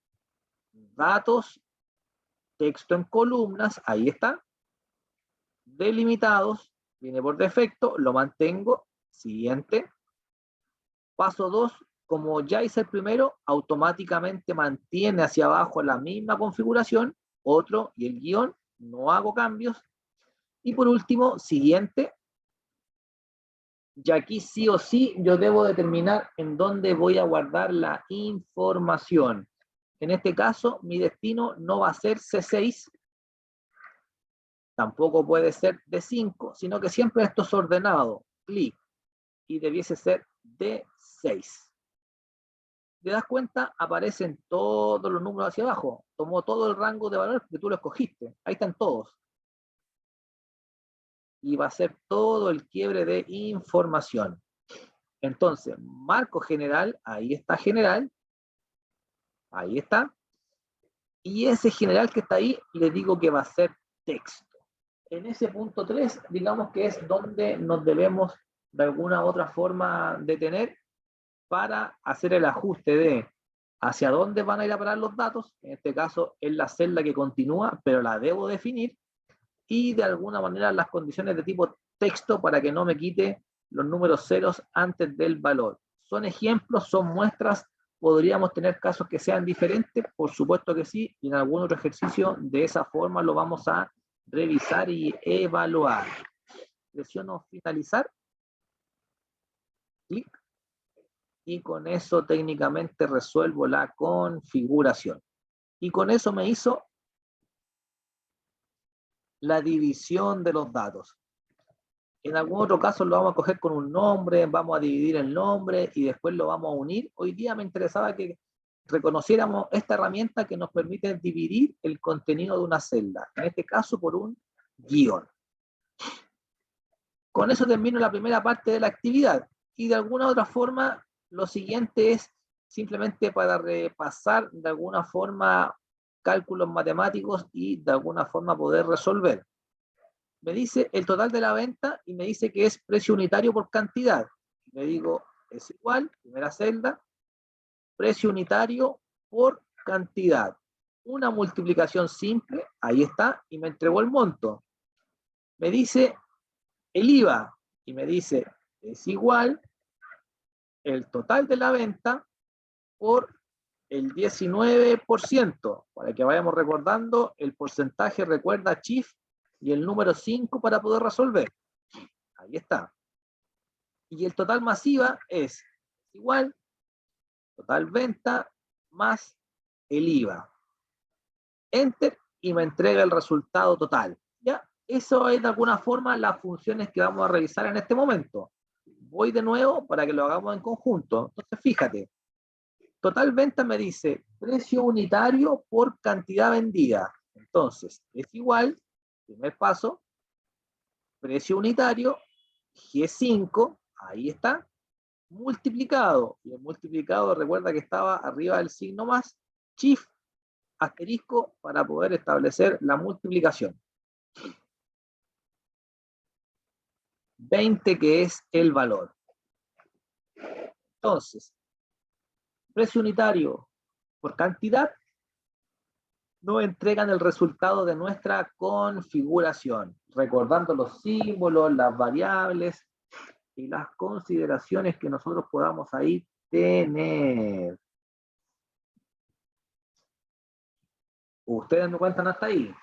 Datos, texto en columnas, ahí está. Delimitados, viene por defecto, lo mantengo. Siguiente. Paso 2, como ya hice el primero, automáticamente mantiene hacia abajo la misma configuración. Otro y el guión, no hago cambios. Y por último, siguiente. Y aquí sí o sí yo debo determinar en dónde voy a guardar la información. En este caso, mi destino no va a ser C6, tampoco puede ser D5, sino que siempre esto es ordenado, clic, y debiese ser D6. ¿Te das cuenta? Aparecen todos los números hacia abajo. Tomó todo el rango de valores que tú lo escogiste. Ahí están todos. Y va a ser todo el quiebre de información. Entonces, marco general, ahí está general. Ahí está. Y ese general que está ahí, le digo que va a ser texto. En ese punto 3, digamos que es donde nos debemos de alguna u otra forma detener para hacer el ajuste de hacia dónde van a ir a parar los datos. En este caso es la celda que continúa, pero la debo definir. Y de alguna manera las condiciones de tipo texto para que no me quite los números ceros antes del valor. Son ejemplos, son muestras. ¿Podríamos tener casos que sean diferentes? Por supuesto que sí, y en algún otro ejercicio de esa forma lo vamos a revisar y evaluar. Presiono finalizar, clic, y con eso técnicamente resuelvo la configuración. Y con eso me hizo la división de los datos. En algún otro caso lo vamos a coger con un nombre, vamos a dividir el nombre y después lo vamos a unir. Hoy día me interesaba que reconociéramos esta herramienta que nos permite dividir el contenido de una celda, en este caso por un guión. Con eso termino la primera parte de la actividad y de alguna otra forma lo siguiente es simplemente para repasar de alguna forma cálculos matemáticos y de alguna forma poder resolver. Me dice el total de la venta y me dice que es precio unitario por cantidad. Le digo, es igual, primera celda, precio unitario por cantidad. Una multiplicación simple, ahí está, y me entregó el monto. Me dice el IVA y me dice, es igual el total de la venta por el 19%, para que vayamos recordando el porcentaje, recuerda Chief y el número 5 para poder resolver. Ahí está. Y el total masiva es igual, total venta más el IVA. Enter y me entrega el resultado total. ¿Ya? Eso es de alguna forma las funciones que vamos a revisar en este momento. Voy de nuevo para que lo hagamos en conjunto. Entonces, fíjate, total venta me dice precio unitario por cantidad vendida. Entonces, es igual, primer paso, precio unitario, G5, ahí está, multiplicado. Y el multiplicado, recuerda que estaba arriba del signo más, shift, asterisco, para poder establecer la multiplicación. 20, que es el valor. Entonces, precio unitario por cantidad, nos entregan el resultado de nuestra configuración, recordando los símbolos, las variables y las consideraciones que nosotros podamos ahí tener. ¿Ustedes me cuentan hasta ahí?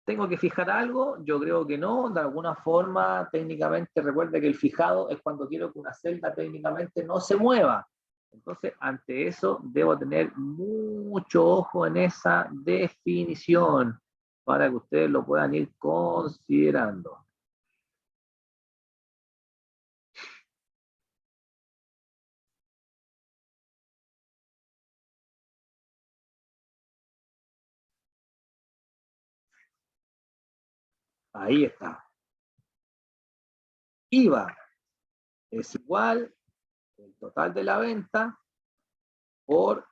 ¿Tengo que fijar algo? Yo creo que no. De alguna forma, técnicamente, recuerde que el fijado es cuando quiero que una celda técnicamente no se mueva. Entonces, ante eso, debo tener mucho ojo en esa definición para que ustedes lo puedan ir considerando. Ahí está. IVA es igual el total de la venta por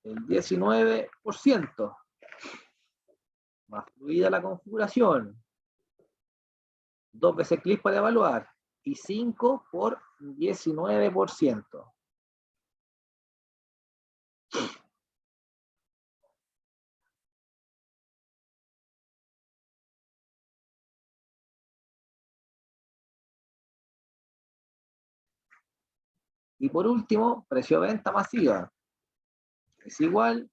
el 19%. Más fluida la configuración. 2 veces clic para evaluar, y 5 por 19%. Y por último, precio de venta masiva. Es igual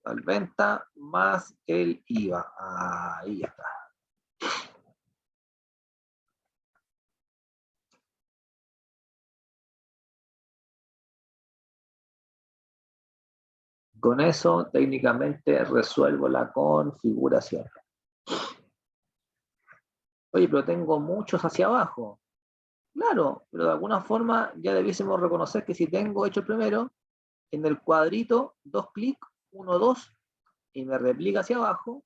al venta más el IVA. Ahí está. Con eso técnicamente resuelvo la configuración. Oye, pero tengo muchos hacia abajo. Claro, pero de alguna forma ya debiésemos reconocer que si tengo hecho el primero, en el cuadrito, 2 clics, 1, 2, y me replica hacia abajo.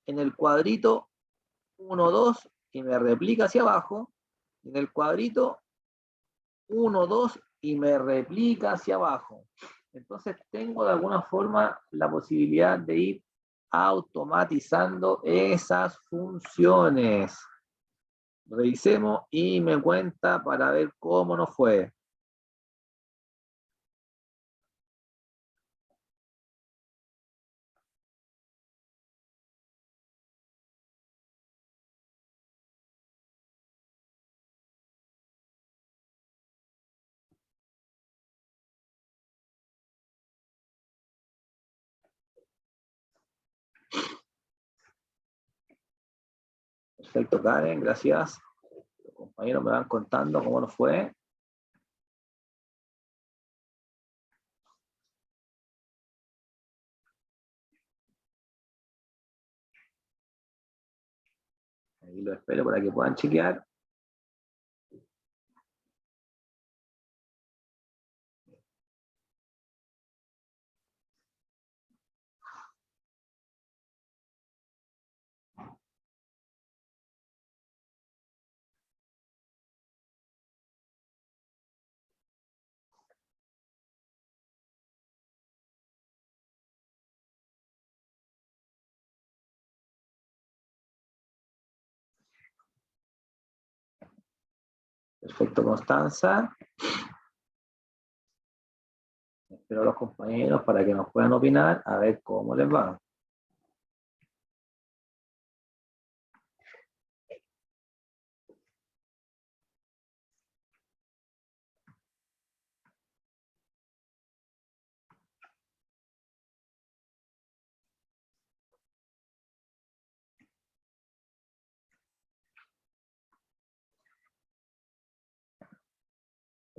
En el cuadrito, 1, 2, y me replica hacia abajo. En el cuadrito, 1, 2, y me replica hacia abajo. Entonces tengo de alguna forma la posibilidad de ir automatizando esas funciones. Revisemos y me cuenta para ver cómo nos fue. Perfecto, Karen, gracias. Los compañeros me van contando cómo nos fue. Ahí lo espero para que puedan chequear. Perfecto, Constanza. Espero a los compañeros para que nos puedan opinar, a ver cómo les va.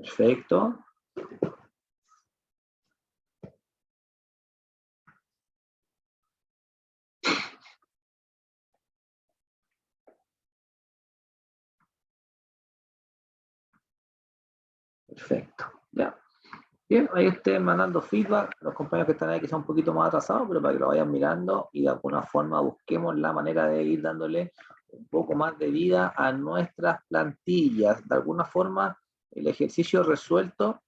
Perfecto. Perfecto. Ya. Bien, ahí ustedes mandando feedback, los compañeros que están ahí que son un poquito más atrasados, pero para que lo vayan mirando y de alguna forma busquemos la manera de ir dándole un poco más de vida a nuestras plantillas. De alguna forma, el ejercicio resuelto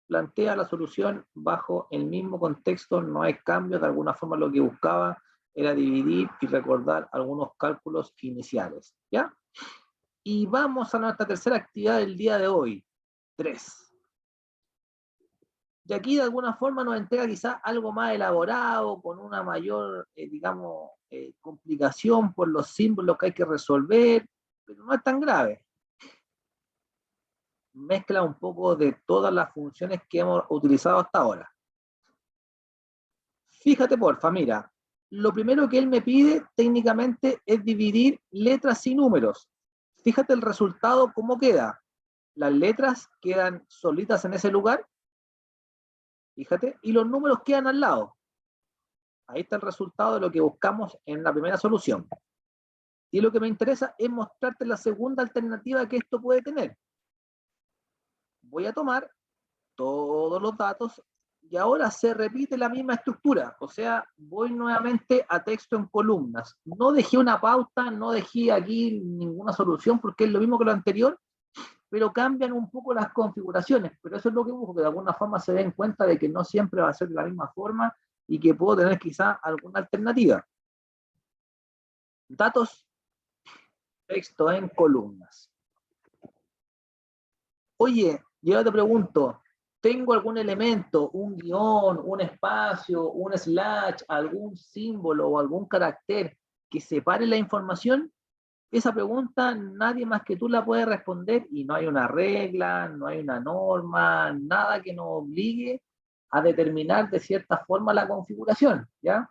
plantea la solución bajo el mismo contexto, no hay cambios, de alguna forma lo que buscaba era dividir y recordar algunos cálculos iniciales, ¿ya? Y vamos a nuestra tercera actividad del día de hoy, 3. Y aquí de alguna forma nos entrega quizás algo más elaborado, con una mayor, digamos, complicación por los símbolos que hay que resolver, pero no es tan grave. Mezcla un poco de todas las funciones que hemos utilizado hasta ahora. Fíjate, porfa, mira, lo primero que él me pide técnicamente es dividir letras y números. Fíjate el resultado, cómo queda. Las letras quedan solitas en ese lugar, fíjate, y los números quedan al lado. Ahí está el resultado de lo que buscamos en la primera solución. Y lo que me interesa es mostrarte la segunda alternativa que esto puede tener. Voy a tomar todos los datos y ahora se repite la misma estructura, o sea, voy nuevamente a texto en columnas. No dejé una pauta, no dejé aquí ninguna solución porque es lo mismo que lo anterior, pero cambian un poco las configuraciones, pero eso es lo que busco, que de alguna forma se den cuenta de que no siempre va a ser de la misma forma y que puedo tener quizá alguna alternativa. Datos, Texto en columnas. Oye, yo te pregunto, ¿tengo algún elemento, un guión, un espacio, un slash, algún símbolo o algún carácter que separe la información? Esa pregunta nadie más que tú la puede responder y no hay una regla, no hay una norma, nada que nos obligue a determinar de cierta forma la configuración, ¿ya?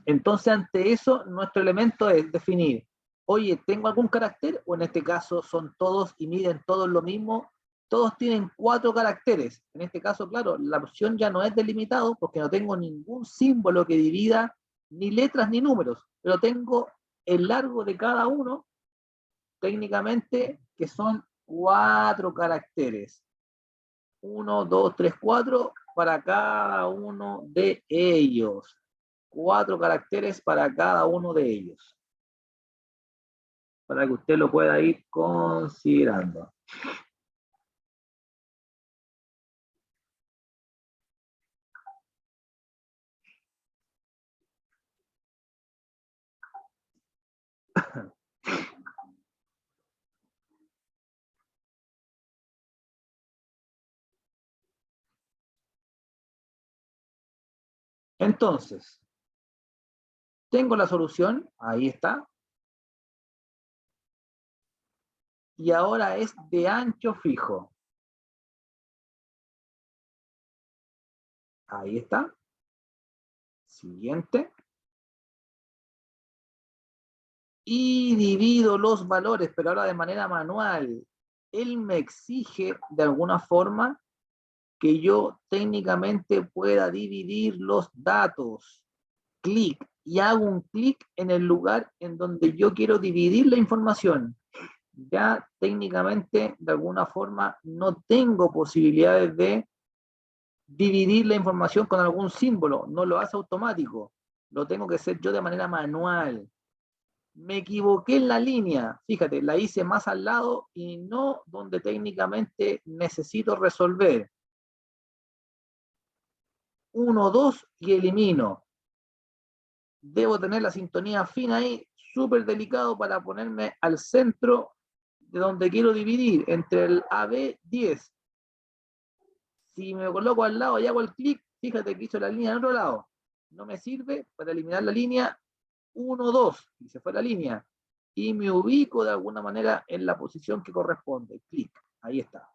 Entonces, ante eso, nuestro elemento es definir, oye, ¿tengo algún carácter? O en este caso son todos y miden todos lo mismo, todos tienen 4 caracteres. En este caso, claro, la opción ya no es delimitado porque no tengo ningún símbolo que divida ni letras ni números, pero tengo el largo de cada uno, técnicamente, que son 4 caracteres. 1, 2, 3, 4 para cada uno de ellos. 4 caracteres para cada uno de ellos. Para que usted lo pueda ir considerando. Entonces, tengo la solución, ahí está. Y ahora es de ancho fijo. Ahí está. Siguiente. Y divido los valores, pero ahora de manera manual. Él me exige de alguna forma que yo técnicamente pueda dividir los datos. Clic y hago un clic en el lugar en donde yo quiero dividir la información. Ya técnicamente, de alguna forma, no tengo posibilidades de dividir la información con algún símbolo, no lo hace automático, lo tengo que hacer yo de manera manual. Me equivoqué en la línea, fíjate, la hice más al lado y no donde técnicamente necesito resolver. 1, 2 y elimino. Debo tener la sintonía fina ahí, súper delicado para ponerme al centro de donde quiero dividir, entre el AB10. Si me coloco al lado y hago el clic, fíjate que hizo la línea en otro lado. No me sirve para eliminar la línea 1, 2, y se fue la línea. Y me ubico de alguna manera en la posición que corresponde. Clic, ahí está.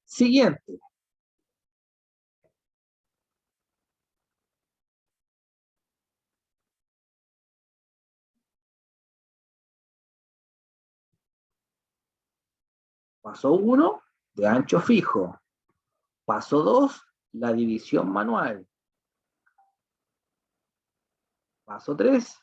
Siguiente. Paso 1, de ancho fijo. Paso 2, la división manual. Paso 3.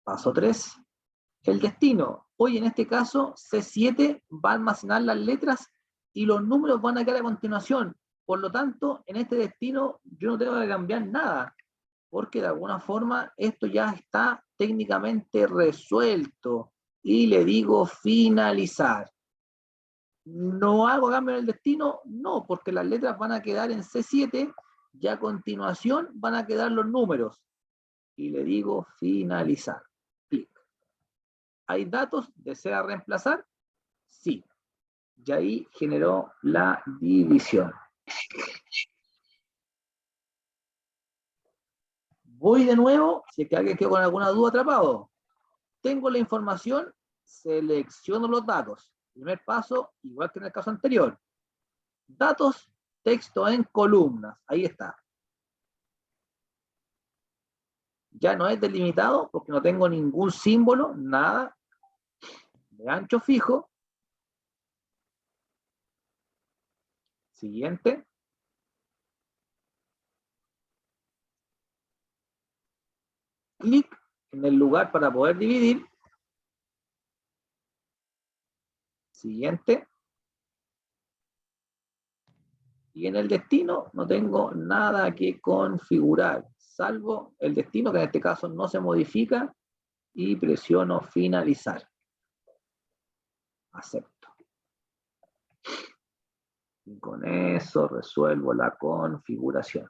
Paso 3, el destino. Hoy en este caso, C7 va a almacenar las letras y los números van a quedar a continuación. Por lo tanto, en este destino yo no tengo que cambiar nada, porque de alguna forma esto ya está técnicamente resuelto. Y le digo finalizar. ¿No hago cambio en el destino? No, porque las letras van a quedar en C7 y a continuación van a quedar los números. Y le digo finalizar. Clic. ¿Hay datos? ¿Desea reemplazar? Sí. Y ahí generó la división. Voy de nuevo, si es que alguien quedó con alguna duda atrapado. Tengo la información, selecciono los datos. Primer paso, igual que en el caso anterior. Datos, texto en columnas. Ahí está. Ya no es delimitado porque no tengo ningún símbolo, nada de ancho fijo. Siguiente. Clic en el lugar para poder dividir. Siguiente. Y en el destino no tengo nada que configurar, salvo el destino, que en este caso no se modifica, y presiono finalizar. Acepto. Y con eso resuelvo la configuración.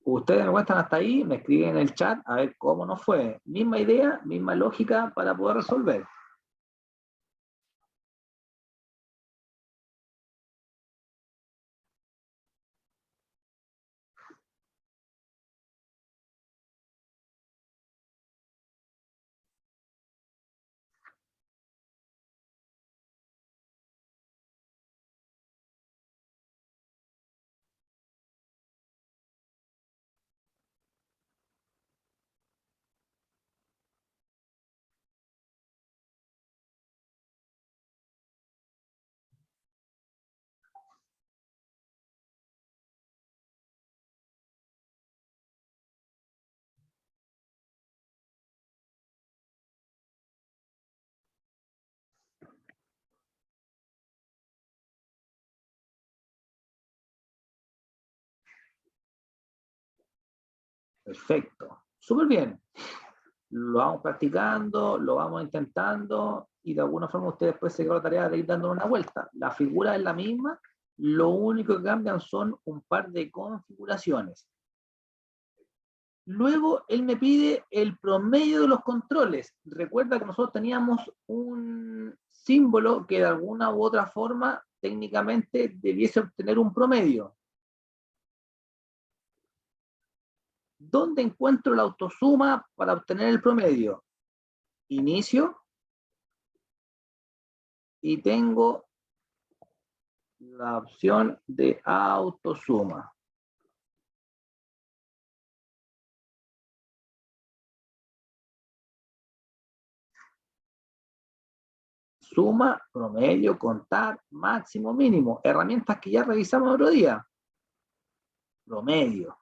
Ustedes me cuentan hasta ahí, me escriben en el chat a ver cómo nos fue. Misma idea, misma lógica para poder resolver. Perfecto. Súper bien. Lo vamos practicando, lo vamos intentando y de alguna forma ustedes después se quedan la tarea de ir dando una vuelta. La figura es la misma, lo único que cambian son un par de configuraciones. Luego él me pide el promedio de los controles. Recuerda que nosotros teníamos un símbolo que de alguna u otra forma técnicamente debiese obtener un promedio. ¿Dónde encuentro la autosuma para obtener el promedio? Inicio. Y tengo la opción de autosuma. Suma, promedio, contar, máximo, mínimo. Herramientas que ya revisamos el otro día. Promedio.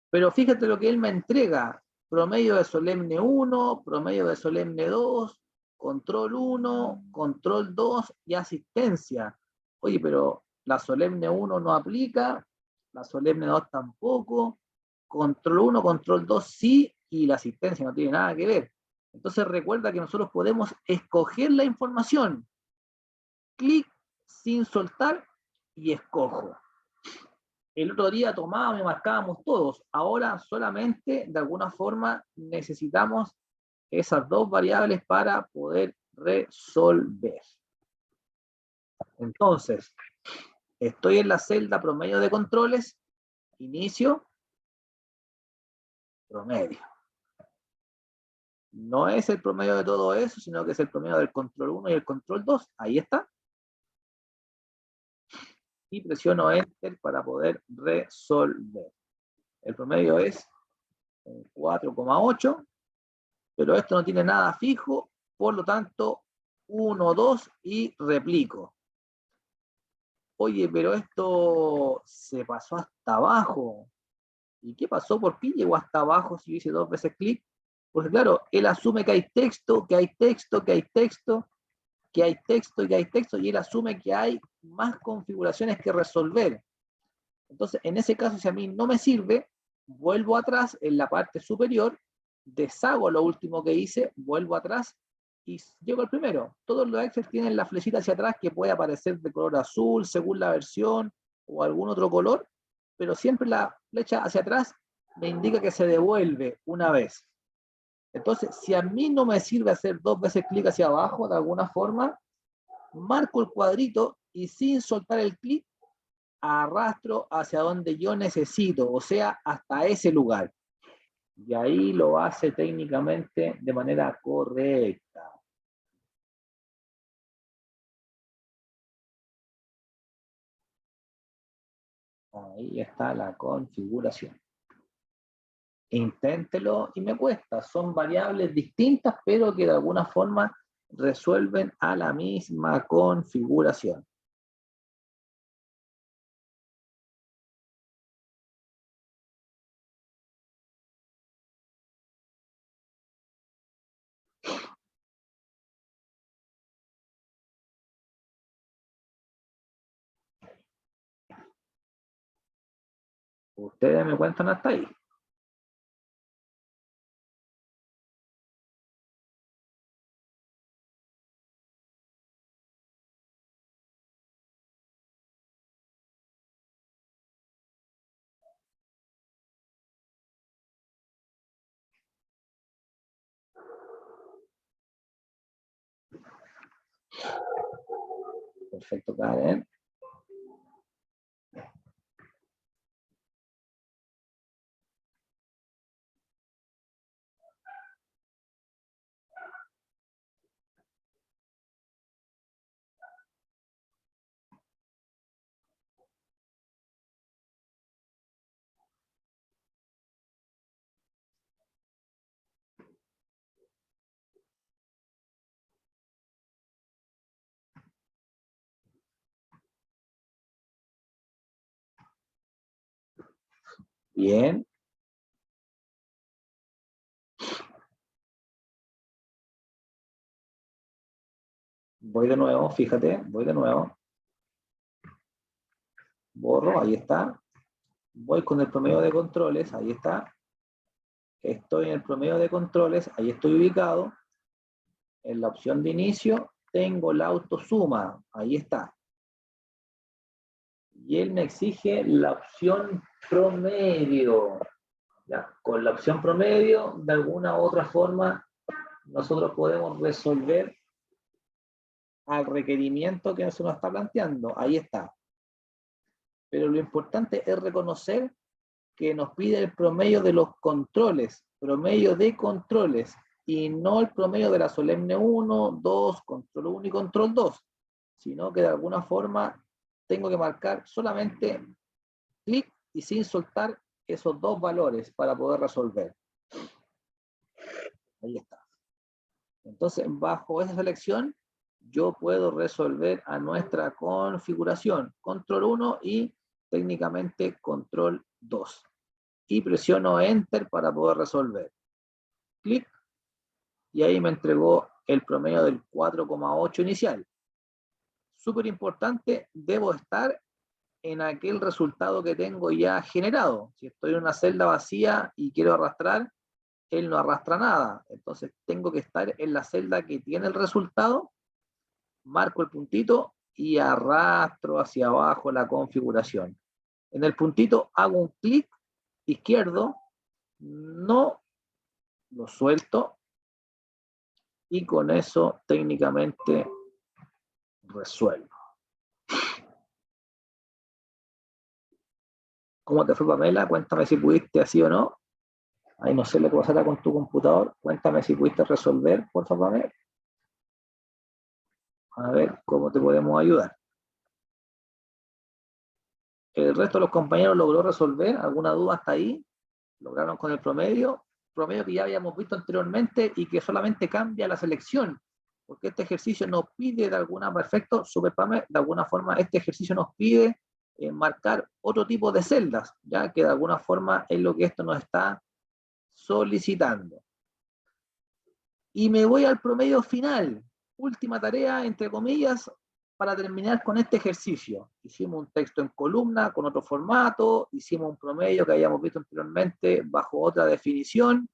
Pero fíjate lo que él me entrega. Promedio de solemne 1, promedio de solemne 2, control 1, control 2 y asistencia. Oye, pero la solemne 1 no aplica, la solemne 2 tampoco, control 1, control 2 sí, y la asistencia no tiene nada que ver. Entonces recuerda que nosotros podemos escoger la información. Clic sin soltar y escojo. El otro día tomábamos y marcábamos todos. Ahora solamente, de alguna forma, necesitamos esas dos variables para poder resolver. Entonces, estoy en la celda promedio de controles, inicio, promedio. No es el promedio de todo eso, sino que es el promedio del control 1 y el control 2. Ahí está. Y presiono Enter para poder resolver. El promedio es 4,8, pero esto no tiene nada fijo, por lo tanto, 1, 2 y replico. Oye, pero esto se pasó hasta abajo. ¿Y qué pasó? ¿Por qué llegó hasta abajo si yo hice 2 veces clic? Porque claro, él asume que hay texto, que hay texto, que hay texto, que hay texto y que hay texto, y él asume que hay más configuraciones que resolver. Entonces, en ese caso, si a mí no me sirve, vuelvo atrás en la parte superior, deshago lo último que hice, vuelvo atrás y llego al primero. Todos los Excel tienen la flechita hacia atrás que puede aparecer de color azul según la versión o algún otro color, pero siempre la flecha hacia atrás me indica que se devuelve una vez. Entonces, si a mí no me sirve hacer 2 veces clic hacia abajo de alguna forma, marco el cuadrito y sin soltar el clic, arrastro hacia donde yo necesito, o sea, hasta ese lugar. Y ahí lo hace técnicamente de manera correcta. Ahí está la configuración. Inténtelo y me cuesta. Son variables distintas, pero que de alguna forma resuelven a la misma configuración. Ustedes me cuentan hasta ahí. Perfecto, Karen. Bien. Voy de nuevo, fíjate, voy de nuevo. Borro, ahí está. Voy con el promedio de controles, ahí está. Estoy en el promedio de controles, ahí estoy ubicado. En la opción de inicio tengo la autosuma, ahí está. Y él me exige la opción promedio. ¿Ya? Con la opción promedio, de alguna u otra forma, nosotros podemos resolver al requerimiento que se nos está planteando. Ahí está. Pero lo importante es reconocer que nos pide el promedio de los controles, promedio de controles, y no el promedio de la solemne 1, 2, control 1 y control 2, sino que de alguna forma tengo que marcar solamente clic y sin soltar esos dos valores para poder resolver. Ahí está. Entonces, bajo esa selección, yo puedo resolver a nuestra configuración, control 1 y técnicamente control 2. Y presiono Enter para poder resolver. Clic, y ahí me entregó el promedio del 4,8 inicial. Súper importante, debo estar en aquel resultado que tengo ya generado. Si estoy en una celda vacía y quiero arrastrar, él no arrastra nada. Entonces tengo que estar en la celda que tiene el resultado, marco el puntito y arrastro hacia abajo la configuración. En el puntito hago un clic izquierdo, no lo suelto y con eso técnicamente resuelvo. ¿Cómo te fue, Pamela? Cuéntame si pudiste así o no. Ahí no sé lo que pasará con tu computador. Cuéntame si pudiste resolver, por favor, Pamela. A ver cómo te podemos ayudar. ¿El resto de los compañeros logró resolver? ¿Alguna duda hasta ahí? ¿Lograron con el promedio? Promedio que ya habíamos visto anteriormente y que solamente cambia la selección. Porque este ejercicio nos pide de alguna, perfecto, super Pamela, de alguna forma este ejercicio nos pide marcar otro tipo de celdas, ya que de alguna forma es lo que esto nos está solicitando. Y me voy al promedio final, última tarea, entre comillas, para terminar con este ejercicio. Hicimos un texto en columna con otro formato, hicimos un promedio que habíamos visto anteriormente bajo otra definición,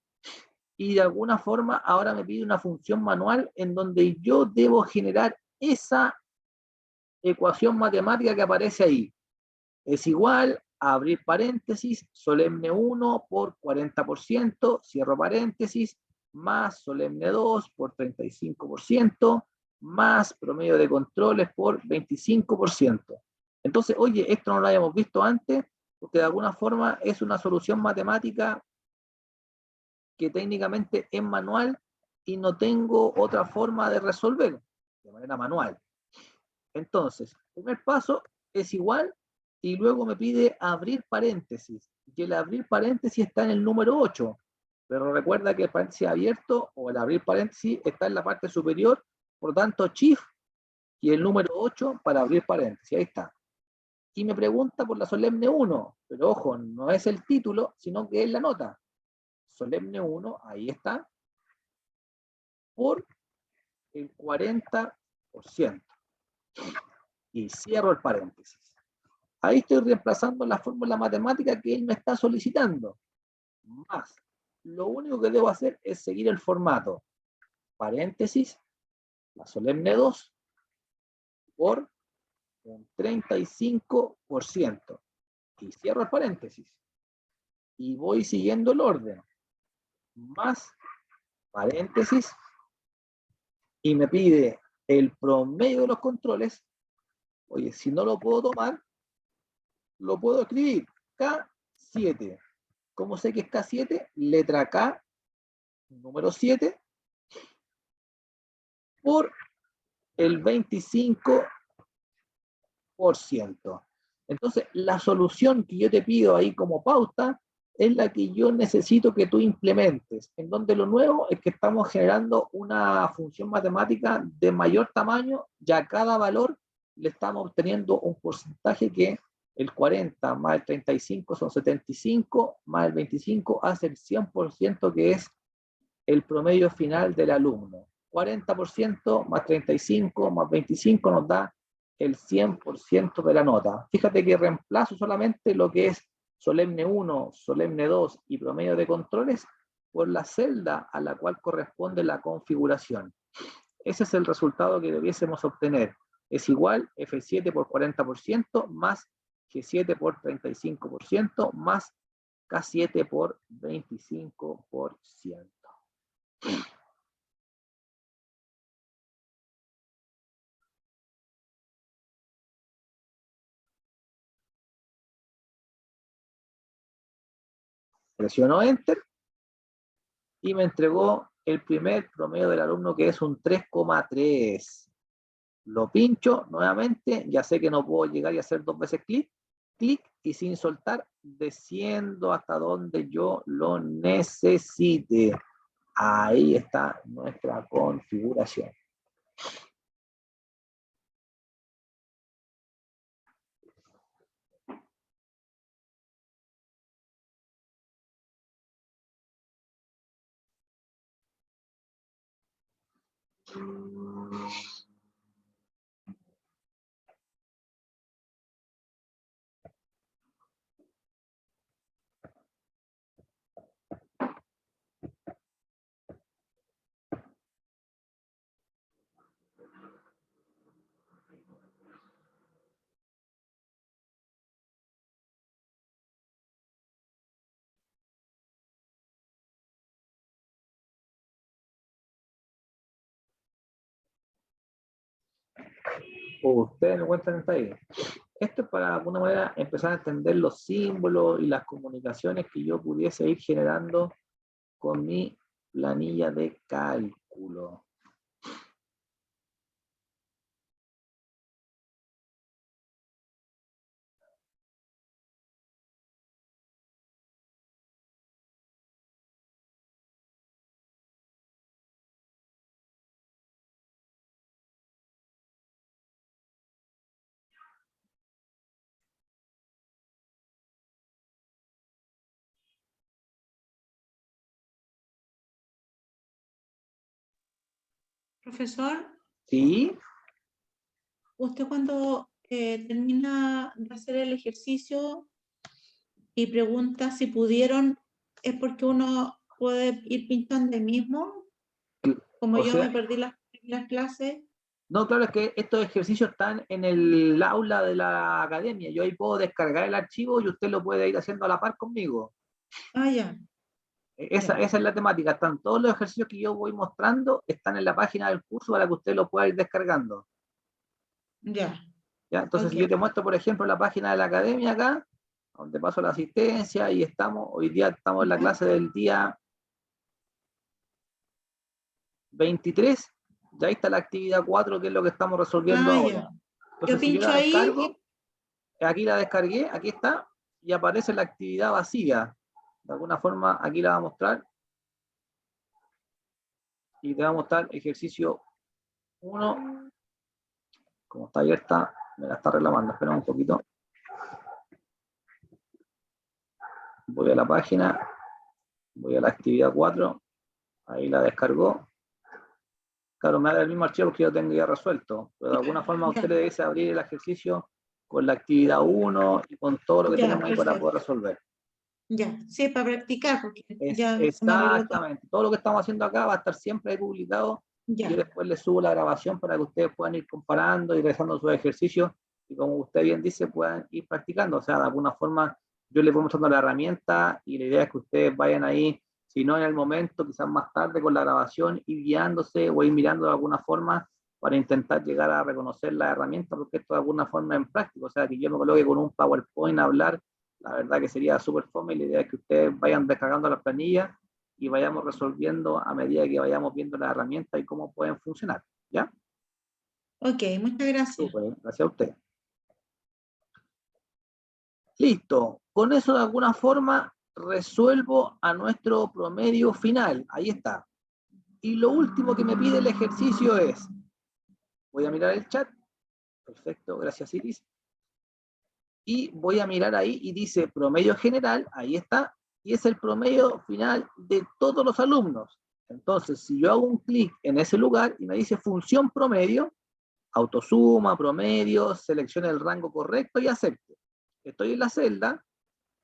y de alguna forma ahora me pide una función manual en donde yo debo generar esa ecuación matemática que aparece ahí. Es igual a abrir paréntesis, solemne 1 por 40%, cierro paréntesis, más solemne 2 por 35%, más promedio de controles por 25%. Entonces, oye, esto no lo habíamos visto antes, porque de alguna forma es una solución matemática que técnicamente es manual y no tengo otra forma de resolver de manera manual. Entonces, el primer paso es igual y luego me pide abrir paréntesis. Y el abrir paréntesis está en el número 8. Pero recuerda que el paréntesis abierto o el abrir paréntesis está en la parte superior, por lo tanto, shift y el número 8 para abrir paréntesis. Ahí está. Y me pregunta por la solemne 1, pero ojo, no es el título, sino que es la nota. Solemne 1, ahí está, por el 40%. Y cierro el paréntesis. Ahí estoy reemplazando la fórmula matemática que él me está solicitando. Más. Lo único que debo hacer es seguir el formato. Paréntesis, la solemne 2, por un 35%. Y cierro el paréntesis. Y voy siguiendo el orden. Más paréntesis. Y me pide el promedio de los controles. Oye, si no lo puedo tomar, lo puedo escribir. K7. ¿Cómo sé que es K7? Letra K, número 7, por el 25%. Entonces, la solución que yo te pido ahí como pauta es la que yo necesito que tú implementes, en donde lo nuevo es que estamos generando una función matemática de mayor tamaño, ya a cada valor le estamos obteniendo un porcentaje que el 40 más el 35 son 75, más el 25 hace el 100%, que es el promedio final del alumno. 40% más 35 más 25 nos da el 100% de la nota. Fíjate que reemplazo solamente lo que es solemne 1, solemne 2 y promedio de controles por la celda a la cual corresponde la configuración. Ese es el resultado que debiésemos obtener. Es igual F7 por 40% más G7 por 35% más K7 por 25%. Presiono Enter y me entregó el primer promedio del alumno, que es un 3,3. Lo pincho nuevamente, ya sé que no puedo llegar y hacer 2 veces clic, y sin soltar desciendo hasta donde yo lo necesite. Ahí está nuestra configuración. Ustedes me cuentan hasta ahí. Esto es para de alguna manera empezar a entender los símbolos y las comunicaciones que yo pudiese ir generando con mi planilla de cálculo. Profesor, ¿Sí? usted cuando termina de hacer el ejercicio y pregunta si pudieron, ¿es porque uno puede ir pintando ahí mismo? Como O yo me sea, perdí las clases. no, claro, es que estos ejercicios están en el aula de la academia. Yo ahí puedo descargar el archivo y usted lo puede ir haciendo a la par conmigo. Ah, ya, Esa, ya, esa es la temática. Están todos los ejercicios que yo voy mostrando, están en la página del curso para que usted lo pueda ir descargando. ya, ¿Ya? Entonces, ok. si yo te muestro, por ejemplo, la página de la academia acá, donde paso la asistencia y hoy día estamos en la ¿Ya? clase del día 23, ya ahí está la actividad 4, que es lo que estamos resolviendo Ah, ya. ahora. Yo Entonces, si yo pincho la ahí descargo, aquí la descargué, aquí está, y aparece la actividad vacía. De alguna forma, aquí la va a mostrar, y te va a mostrar ejercicio 1, como está abierta, me la está reclamando, espera un poquito. Voy a la página, voy a la actividad 4, ahí la descargó. Claro, me da el mismo archivo que yo tengo ya resuelto, pero de alguna forma usted le ya, debe abrir el ejercicio con la actividad 1 y con todo lo que ya, tenemos ahí para poder perfecto. resolver. Ya, sí, para practicar, porque Es ya se me arregló todo. exactamente, todo lo que estamos haciendo acá va a estar siempre ahí publicado y yo Ya, después les subo la grabación para que ustedes puedan ir comparando y realizando sus ejercicios y como usted bien dice, puedan ir practicando. O sea, de alguna forma yo les voy mostrando la herramienta y la idea es que ustedes vayan ahí, si no en el momento, quizás más tarde con la grabación, ir guiándose o ir mirando de alguna forma para intentar llegar a reconocer la herramienta, porque esto de alguna forma es en práctico. O sea, que yo me coloque con un PowerPoint a hablar, la verdad que sería súper fome y la idea es que ustedes vayan descargando las planillas y vayamos resolviendo a medida que vayamos viendo las herramientas y cómo pueden funcionar. ¿Ya? ok, muchas gracias. Súper, gracias a usted. Listo. Con eso de alguna forma resuelvo a nuestro promedio final. Ahí está. Y lo último que me pide el ejercicio es, voy a mirar el chat. Perfecto, gracias Iris. Y voy a mirar ahí y dice promedio general, ahí está, y es el promedio final de todos los alumnos. Entonces, si yo hago un clic en ese lugar y me dice función promedio, autosuma, promedio, seleccione el rango correcto y acepto. Estoy en la celda,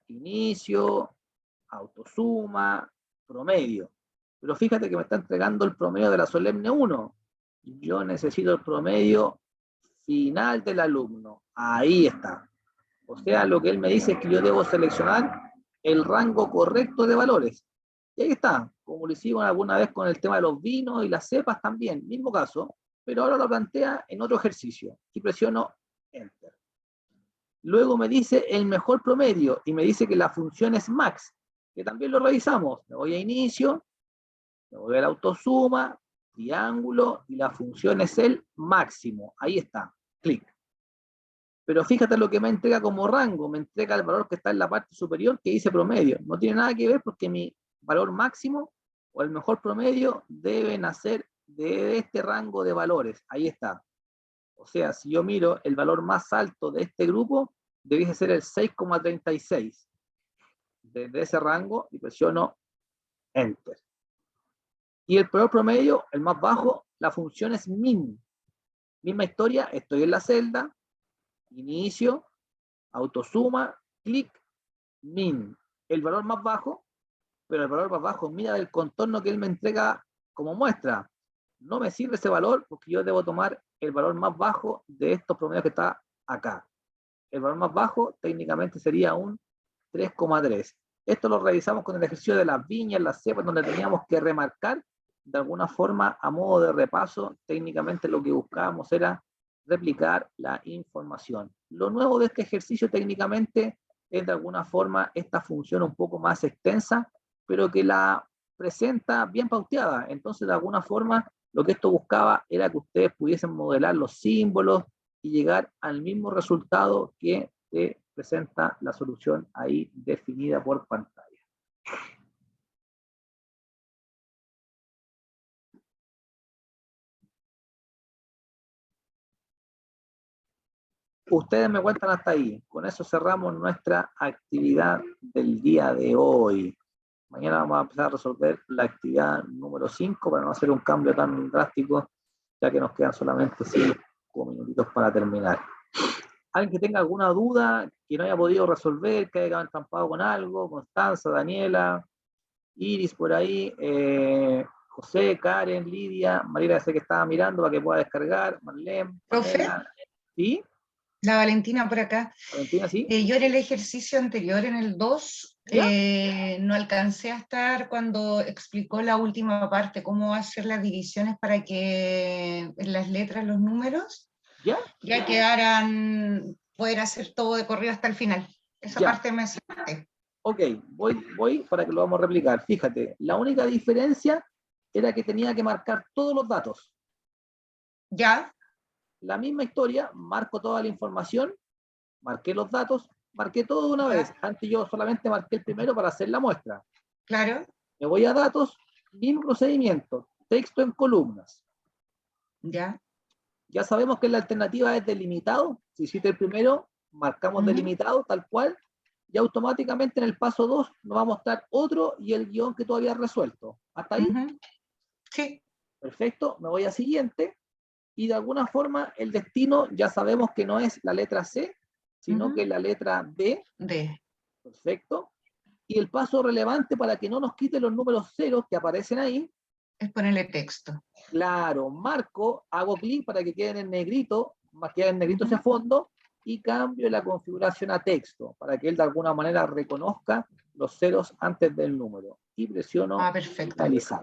inicio, autosuma, promedio. Pero fíjate que me está entregando el promedio de la solemne 1. Yo necesito el promedio final del alumno. Ahí está. O sea, lo que él me dice es que yo debo seleccionar el rango correcto de valores. Y ahí está, como lo hicimos alguna vez con el tema de los vinos y las cepas también, mismo caso, pero ahora lo plantea en otro ejercicio. Y presiono Enter. Luego me dice el mejor promedio y me dice que la función es max, que también lo revisamos. Me voy a inicio, me voy a la autosuma, triángulo y la función es el máximo. Ahí está, clic. Pero fíjate lo que me entrega como rango, me entrega el valor que está en la parte superior que dice promedio. No tiene nada que ver porque mi valor máximo o el mejor promedio debe nacer de este rango de valores. Ahí está. O sea, si yo miro el valor más alto de este grupo, debiese ser el 6,36. Desde ese rango y presiono Enter. Y el peor promedio, el más bajo, la función es min. Misma historia, estoy en la celda, inicio, autosuma, clic, min. El valor más bajo, pero el valor más bajo, mira el contorno que él me entrega como muestra. No me sirve ese valor porque yo debo tomar el valor más bajo de estos promedios que está acá. El valor más bajo técnicamente sería un 3,3. Esto lo revisamos con el ejercicio de las viñas, las cepas, donde teníamos que remarcar de alguna forma a modo de repaso. Técnicamente lo que buscábamos era replicar la información. Lo nuevo de este ejercicio técnicamente es de alguna forma esta función un poco más extensa, pero que la presenta bien pauteada. Entonces, de alguna forma, lo que esto buscaba era que ustedes pudiesen modelar los símbolos y llegar al mismo resultado que te presenta la solución ahí definida por pantalla. Ustedes me cuentan hasta ahí. Con eso cerramos nuestra actividad del día de hoy. Mañana vamos a empezar a resolver la actividad número 5 para no hacer un cambio tan drástico, ya que nos quedan solamente 5 5 minutitos para terminar. Alguien que tenga alguna duda, que no haya podido resolver, que haya quedado entrampado con algo, Constanza, Daniela, Iris por ahí, José, Karen, Lidia, Mariela sé que estaba mirando para que pueda descargar, Marlene, Profe, Pamela, ¿sí? la Valentina por acá. Valentina, ¿sí? Yo en el ejercicio anterior, en el 2, ¿Ya? no alcancé a estar cuando explicó la última parte, cómo hacer las divisiones para que en las letras, los números, ¿Ya? ya quedaran, poder hacer todo de corrido hasta el final. Esa Ya. parte me salté. Ok, voy para que lo vamos a replicar. Fíjate, la única diferencia era que tenía que marcar todos los datos. ¿Ya? La misma historia, marco toda la información, marqué los datos, marqué todo de una vez. Antes yo solamente marqué el primero para hacer la muestra. Claro. Me voy a datos, mismo procedimiento, texto en columnas. ¿Ya? Ya sabemos que la alternativa es delimitado. Si hiciste el primero, marcamos delimitado tal cual, y automáticamente en el paso 2 nos va a mostrar otro y el guión que tú habías resuelto. ¿Hasta ahí? Sí. Perfecto, me voy a siguiente, y de alguna forma el destino ya sabemos que no es la letra C, sino que es la letra D. D. Perfecto. Y el paso relevante para que no nos quite los números ceros que aparecen ahí, Es ponerle texto. claro, marco, hago clic para que queden en negrito, más queda en negrito ese fondo, y cambio la configuración a texto, para que él de alguna manera reconozca los ceros antes del número. Y presiono finalizar.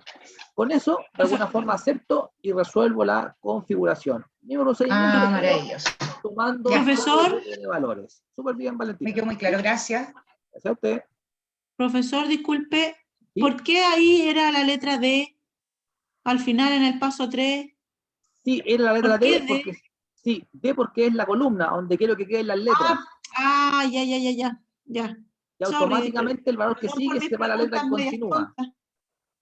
Con eso, de alguna forma acepto y resuelvo la configuración. Mismo procedimiento, Maravilloso. tomando Profesor. de valores. Súper bien, Valentina. Me quedó muy claro, gracias. Gracias a usted. Profesor, disculpe, ¿Sí? ¿por qué ahí era la letra D al final en el paso 3? Sí, era la letra ¿Por qué D, D? porque, sí, D porque es la columna donde quiero que queden las letras. Ya. Y Sorry, automáticamente el valor que perdón sigue por mis se va a la letra preguntas que medias continúa. tontas.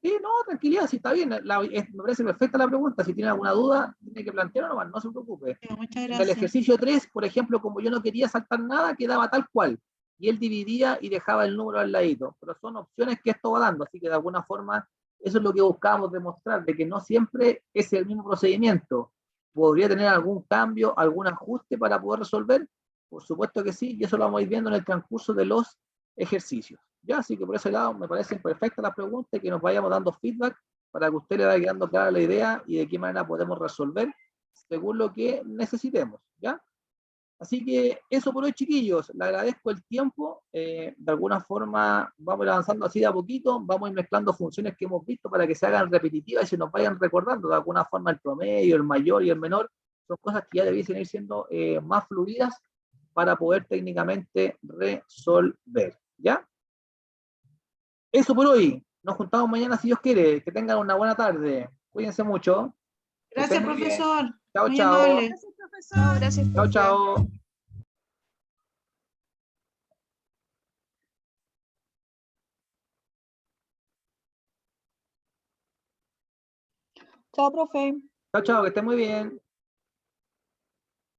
Sí, no, tranquilidad, sí está bien. Me parece perfecta la pregunta. Si tiene alguna duda, tiene que plantearla nomás, no se preocupe. Muchas En el gracias. ejercicio 3, por ejemplo, como yo no quería saltar nada, quedaba tal cual. Y él dividía y dejaba el número al ladito. Pero son opciones que esto va dando, así que de alguna forma eso es lo que buscamos demostrar, de que no siempre es el mismo procedimiento. ¿Podría tener algún cambio, algún ajuste para poder resolver? Por supuesto que sí, y eso lo vamos a ir viendo en el transcurso de los ejercicios. Ya, así que por ese lado me parecen perfectas las preguntas y que nos vayamos dando feedback para que usted le vaya quedando clara la idea y de qué manera podemos resolver según lo que necesitemos, ¿ya? Así que eso por hoy, chiquillos. Le agradezco el tiempo. De alguna forma vamos a ir avanzando así de a poquito, vamos a ir mezclando funciones que hemos visto para que se hagan repetitivas y se nos vayan recordando de alguna forma el promedio, el mayor y el menor. Son cosas que ya debiesen ir siendo más fluidas para poder técnicamente resolver, ¿ya? Eso por hoy. Nos juntamos mañana si Dios quiere. Que tengan una buena tarde. Cuídense mucho. Que estén Gracias, muy bien. profesor. Chao, Muy chao. amable. Gracias, profesor. Gracias, Chao, chao. Chao, profe. Chao, chao. Que estén muy bien.